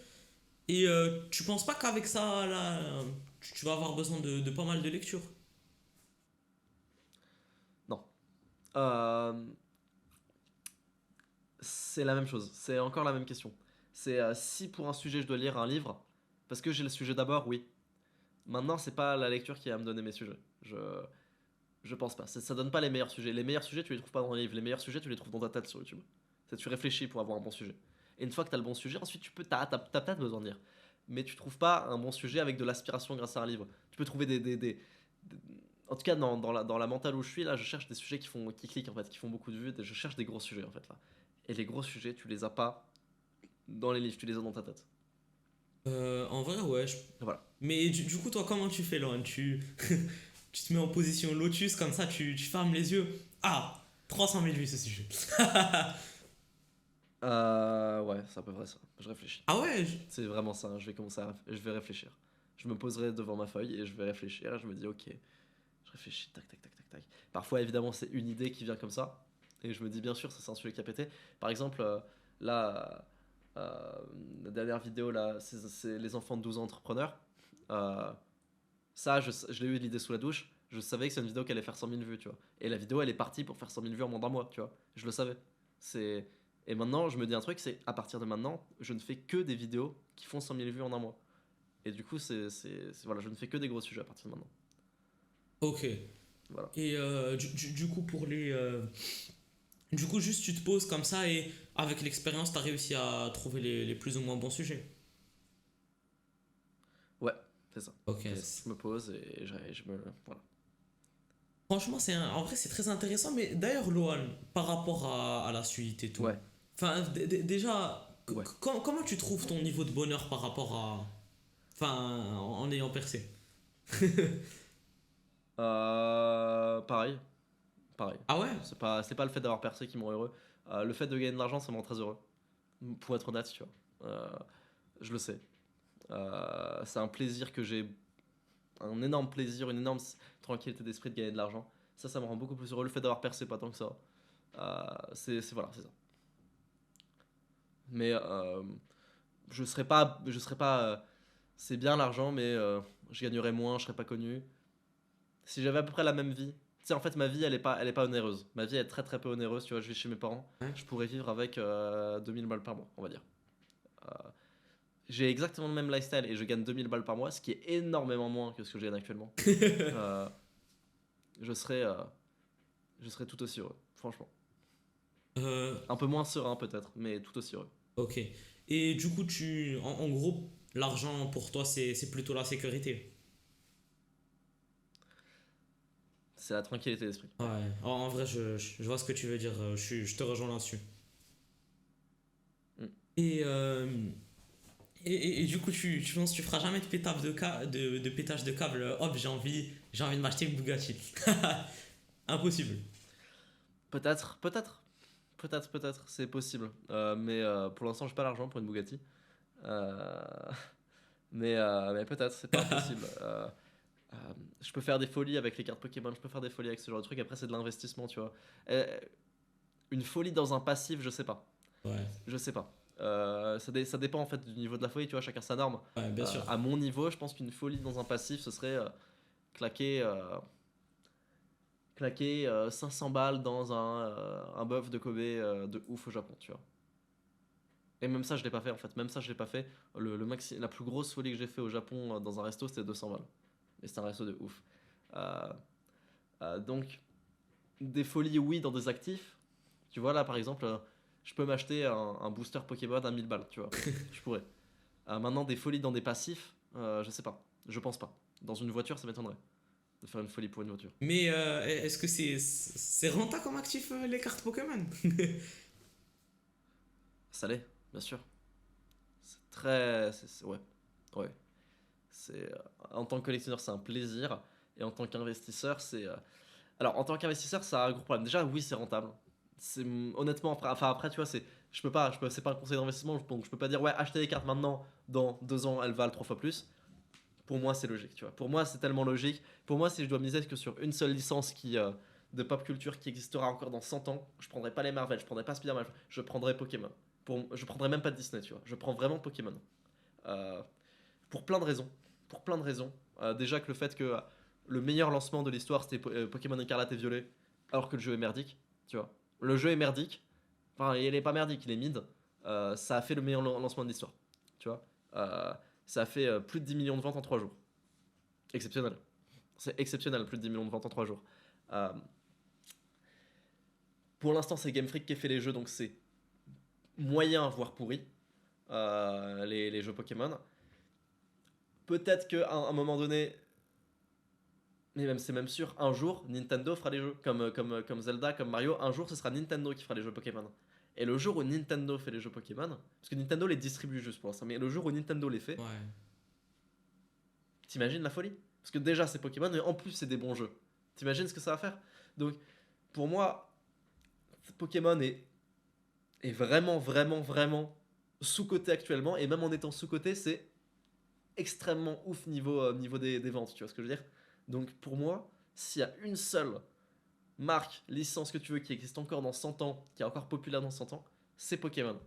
Et tu penses pas qu'avec ça, là, tu vas avoir besoin de pas mal de lectures? Non. Euh, c'est la même chose. C'est encore la même question. C'est si pour un sujet je dois lire un livre, parce que j'ai le sujet d'abord, oui. Maintenant, c'est pas la lecture qui va me donner mes sujets. Je pense pas. Ça donne pas les meilleurs sujets. Les meilleurs sujets, tu les trouves pas dans les livres. Les meilleurs sujets, tu les trouves dans ta tête sur YouTube. C'est tu réfléchis pour avoir un bon sujet. Et une fois que tu as le bon sujet, ensuite t'as peut-être besoin de lire. Mais tu trouves pas un bon sujet avec de l'aspiration grâce à un livre. Tu peux trouver en tout cas, dans la mentale où je suis, là, je cherche des sujets qui cliquent, en fait, qui font beaucoup de vues. Je cherche des gros sujets, en fait, là. Et les gros sujets, tu les as pas dans les livres, tu les as dans ta tête. En vrai, ouais. Voilà. Mais du coup, toi, comment tu fais, Laurent? Tu te mets en position lotus, comme ça, tu fermes les yeux. Ah, 300 000 vues ce sujet. Ouais, c'est à peu près ça. Je réfléchis. Ah ouais, C'est vraiment ça. Je vais réfléchir. Je me poserai devant ma feuille et je vais réfléchir. Et je me dis, ok, je réfléchis, tac, tac, tac, tac, tac. Parfois, évidemment, c'est une idée qui vient comme ça. Et je me dis, bien sûr, ça c'est un sujet qui a pété. Par exemple, là, euh, la dernière vidéo, là, c'est les enfants de 12 ans entrepreneurs. Euh, Ça, je l'ai eu l'idée sous la douche. Je savais que c'est une vidéo qui allait faire 100 000 vues, tu vois. Et la vidéo, elle est partie pour faire 100 000 vues en moins d'un mois, tu vois. Je le savais. C'est... Et maintenant, je me dis un truc, c'est à partir de maintenant, je ne fais que des vidéos qui font 100 000 vues en un mois. Et du coup, voilà, je ne fais que des gros sujets à partir de maintenant. ok. Voilà. Et du coup, pour les. Du coup, juste tu te poses comme ça et avec l'expérience, tu as réussi à trouver les plus ou moins bons sujets. Ouais, c'est ça. Ok. C'est ça. Je me pose et je me. Voilà. Franchement, en vrai, c'est très intéressant. Mais d'ailleurs, Loan, par rapport à la suite et tout, Ouais, enfin, déjà, ouais. comment tu trouves ton niveau de bonheur par rapport à. Enfin, en ayant percé. Pareil, pareil. Ah ouais? C'est pas le fait d'avoir percé qui me rend heureux. Le fait de gagner de l'argent, ça me rend très heureux. Pour être honnête, tu vois. Je le sais. C'est un plaisir que j'ai, un énorme plaisir, une énorme tranquillité d'esprit de gagner de l'argent. Ça me rend beaucoup plus heureux. Le fait d'avoir percé, pas tant que ça. Voilà, c'est ça. Mais c'est bien l'argent, mais je gagnerais moins, je serais pas connu. Si j'avais à peu près la même vie, tu sais, en fait, ma vie, elle est pas onéreuse. Ma vie est très très peu onéreuse, tu vois. Je vis chez mes parents, Ouais. je pourrais vivre avec 2000 balles par mois, on va dire. Euh, j'ai exactement le même lifestyle et je gagne 2000 balles par mois, ce qui est énormément moins que ce que je gagne actuellement. Euh, je serais, euh, je serais tout aussi heureux, franchement. Euh, Un peu moins serein peut-être, mais tout aussi heureux. ok. Et du coup, en gros, l'argent pour toi, c'est plutôt la sécurité. C'est la tranquillité d'esprit. Ouais. En vrai, je vois ce que tu veux dire. Je te rejoins là-dessus. Mm. Et, et du coup, tu penses que tu feras jamais de pétage de pétage de câble. Hop, j'ai envie de m'acheter une Bugatti. Impossible. Peut-être, peut-être, peut-être, c'est possible. Mais pour l'instant, j'ai pas l'argent pour une Bugatti. Euh, mais peut-être, c'est pas impossible. Euh, je peux faire des folies avec les cartes Pokémon, je peux faire des folies avec ce genre de truc. Après, c'est de l'investissement, tu vois. Une folie dans un passif, je sais pas. Ouais, Je sais pas. Ça dépend en fait du niveau de la folie, tu vois, chacun sa norme. ouais, bien sûr. À mon niveau, je pense qu'une folie dans un passif, ce serait claquer, claquer 500 balles dans un bœuf de Kobe de ouf au Japon, tu vois. Et même ça, je l'ai pas fait en fait. Même ça, je l'ai pas fait. La plus grosse folie que j'ai fait au Japon dans un resto, c'était 200 balles. Et c'était un resto de ouf. Euh, donc, des folies, oui, dans des actifs. Tu vois, là, par exemple, je peux m'acheter un booster Pokémon à 1000 balles, tu vois. Je pourrais. Maintenant, des folies dans des passifs, je sais pas. Je pense pas. Dans une voiture, ça m'étonnerait de faire une folie pour une voiture. Mais est-ce que c'est rentable comme actif les cartes Pokémon? Ça l'est, bien sûr. C'est très. Ouais. Ouais. En tant que collectionneur, c'est un plaisir. Et en tant qu'investisseur, c'est. Alors, en tant qu'investisseur, ça a un gros problème. Déjà, oui, c'est rentable. Honnêtement, après, tu vois, c'est pas un conseil d'investissement, donc je peux pas dire, ouais, achetez des cartes maintenant, dans 2 ans, elles valent 3 fois plus. Pour moi, c'est logique, tu vois. Pour moi, c'est tellement logique. Pour moi, si je dois miser que sur une seule licence de pop culture qui existera encore dans 100 ans, je prendrais pas les Marvel, je prendrais pas Spider-Man, je prendrais Pokémon. Je prendrais même pas Disney, tu vois. Je prends vraiment Pokémon. Euh, pour plein de raisons. Pour plein de raisons. Déjà que le fait que le meilleur lancement de l'histoire c'était Pokémon Écarlate et Violet, alors que le jeu est merdique, tu vois. Le jeu est merdique, enfin il est pas merdique, il est mid. Ça a fait le meilleur lancement de l'histoire, tu vois. Ça a fait plus de 10 millions de ventes en 3 jours. Exceptionnel. C'est exceptionnel, plus de 10 millions de ventes en 3 jours. Euh, pour l'instant, c'est Game Freak qui a fait les jeux, donc c'est moyen, voire pourri, les jeux Pokémon. Peut-être qu'à un moment donné, mais même c'est même sûr, un jour Nintendo fera les jeux comme Zelda, comme Mario. Un jour, ce sera Nintendo qui fera les jeux Pokémon. Et le jour où Nintendo fait les jeux Pokémon, parce que Nintendo les distribue juste pour l'instant, mais le jour où Nintendo les fait, Ouais. t'imagines la folie? Parce que déjà c'est Pokémon, mais en plus c'est des bons jeux. T'imagines ce que ça va faire? Donc pour moi, Pokémon est vraiment, vraiment, vraiment sous-coté actuellement, et même en étant sous-coté, c'est extrêmement ouf niveau des ventes, tu vois ce que je veux dire? Donc pour moi, s'il y a une seule marque, licence que tu veux qui existe encore dans 100 ans, qui est encore populaire dans 100 ans, c'est Pokémon.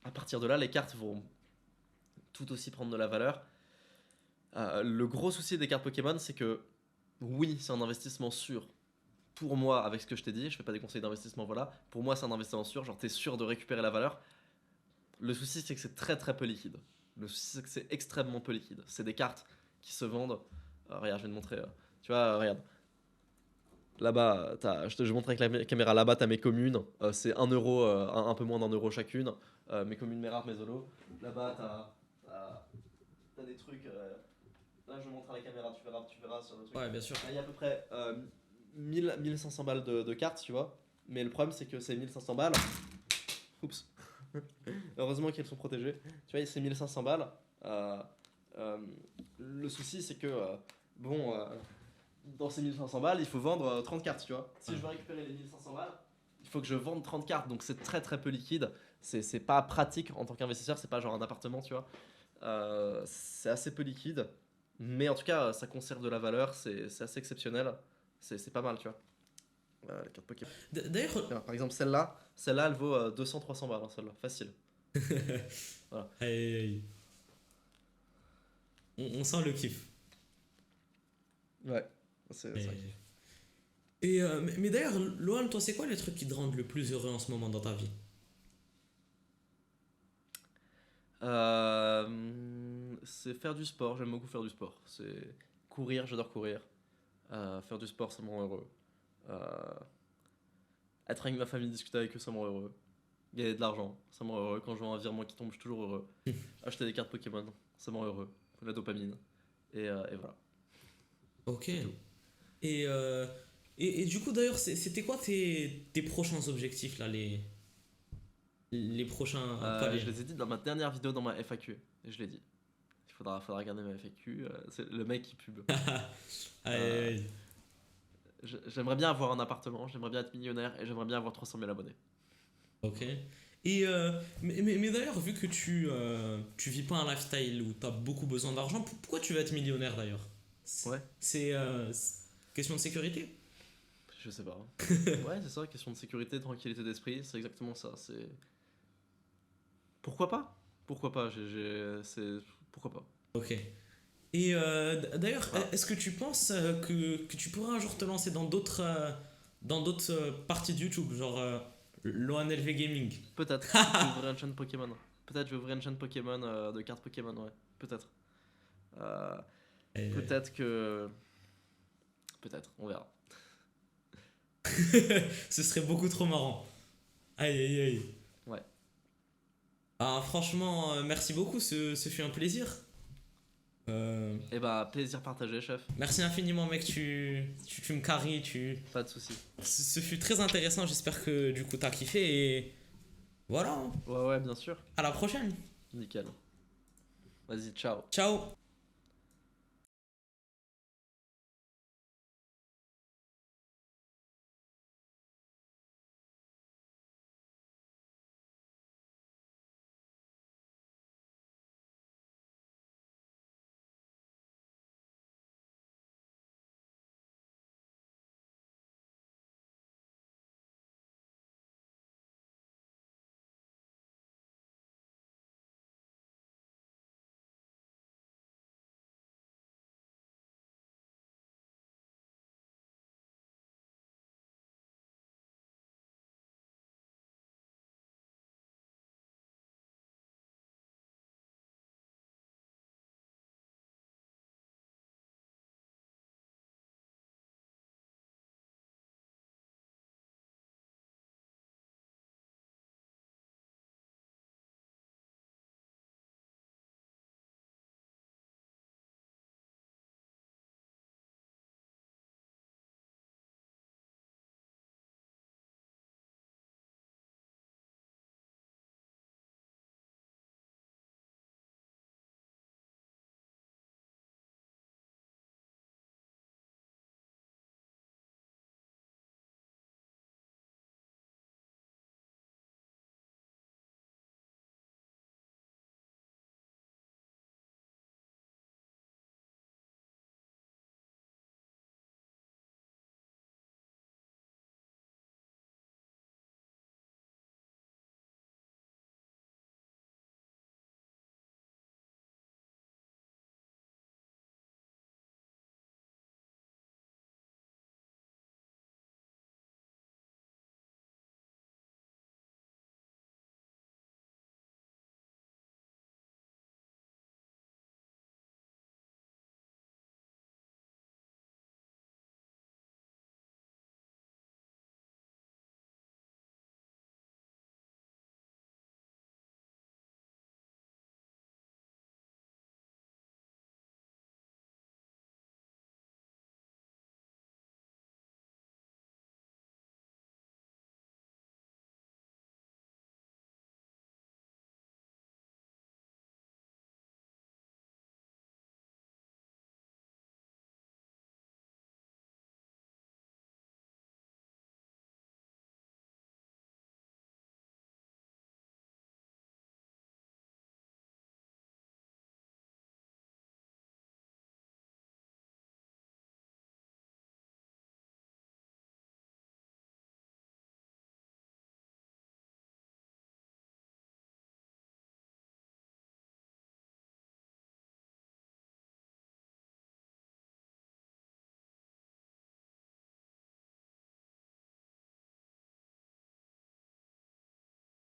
À partir de là, les cartes vont tout aussi prendre de la valeur. Le gros souci des cartes Pokémon, c'est que oui, c'est un investissement sûr. Pour moi, avec ce que je t'ai dit, je fais pas des conseils d'investissement, voilà. Pour moi, c'est un investissement sûr, genre t'es sûr de récupérer la valeur. Le souci, c'est que c'est très très peu liquide. Le souci, c'est que c'est extrêmement peu liquide. C'est des cartes qui se vendent. Regarde, je vais te montrer. Tu vois, regarde. Là-bas, je montre avec la caméra, là-bas, t'as mes communes. C'est 1 euro, un peu moins d'1 euro chacune. Mes communes, mes rares, mes zolos. Là-bas, t'as des trucs. Là, je montre à la caméra, tu verras sur le truc. Ouais, bien sûr. Là, il y a à peu près 1500 balles de cartes, tu vois. Mais le problème, c'est que ces 1500 balles. Oups. Heureusement qu'elles sont protégées. Tu vois, c'est 1500 balles. Le souci, c'est que, bon, dans ces 1500 balles, il faut vendre 30 cartes, tu vois. Si je veux récupérer les 1500 balles, il faut que je vende 30 cartes. Donc c'est très très peu liquide. C'est pas pratique en tant qu'investisseur, c'est pas genre un appartement, tu vois. C'est assez peu liquide. Mais en tout cas, ça conserve de la valeur, c'est assez exceptionnel. C'est pas mal, tu vois. La carte Pokémon. D'ailleurs, Tiens, par exemple, celle-là, elle vaut 200-300 balles, hein, celle-là, facile. Voilà. aïe, aïe, aïe. On sent le kiff. Ouais, c'est vrai. Mais d'ailleurs, Lohan, toi, c'est quoi les trucs qui te rendent le plus heureux en ce moment dans ta vie? C'est faire du sport, j'aime beaucoup faire du sport. C'est courir, j'adore courir. Faire du sport, ça me rend heureux. Euh, Être avec ma famille, discuter avec eux, ça me rend heureux. Gagner de l'argent, ça me rend heureux. Quand je vois un virement qui tombe, je suis toujours heureux. Acheter des cartes Pokémon, ça me rend heureux. La dopamine. Et voilà. Ok. C'est tout. Et, euh, et du coup, d'ailleurs, c'était quoi tes prochains objectifs, là, les prochains. Pas les. Je les ai dit dans ma dernière vidéo dans ma FAQ. Et je l'ai dit. Faudra regarder ma FAQ. C'est le mec qui pub. Aïe, Euh, aïe, aïe. J'aimerais bien avoir un appartement, j'aimerais bien être millionnaire et j'aimerais bien avoir 300 000 abonnés. Ok. Mais d'ailleurs, vu que tu vis pas un lifestyle où tu as beaucoup besoin d'argent, pourquoi tu veux être millionnaire d'ailleurs? Ouais, C'est question de sécurité? je sais pas. Ouais, c'est ça, question de sécurité, de tranquillité d'esprit, c'est exactement ça. C'est pourquoi pas? Pourquoi pas? C'est pourquoi pas? Ok. D'ailleurs, Voilà. est-ce que tu penses que tu pourrais un jour te lancer dans d'autres parties de YouTube, genre l'ONLV Gaming? Peut-être. Je vais ouvrir une chaîne Pokémon. Peut-être je vais ouvrir une chaîne Pokémon de cartes Pokémon, ouais. Peut-être. Euh, Euh, Peut-être que. Peut-être, on verra. Ce serait beaucoup trop marrant. Aïe, aïe, aïe. Ouais. Ah, franchement, merci beaucoup, ce fut un plaisir. Euh, Et bah, plaisir partagé, chef. Merci infiniment, mec, tu me carries, Pas de soucis. ce fut très intéressant, j'espère que du coup t'as kiffé et voilà, hein. Ouais, ouais, bien sûr. À la prochaine. Nickel. Vas-y, ciao. Ciao.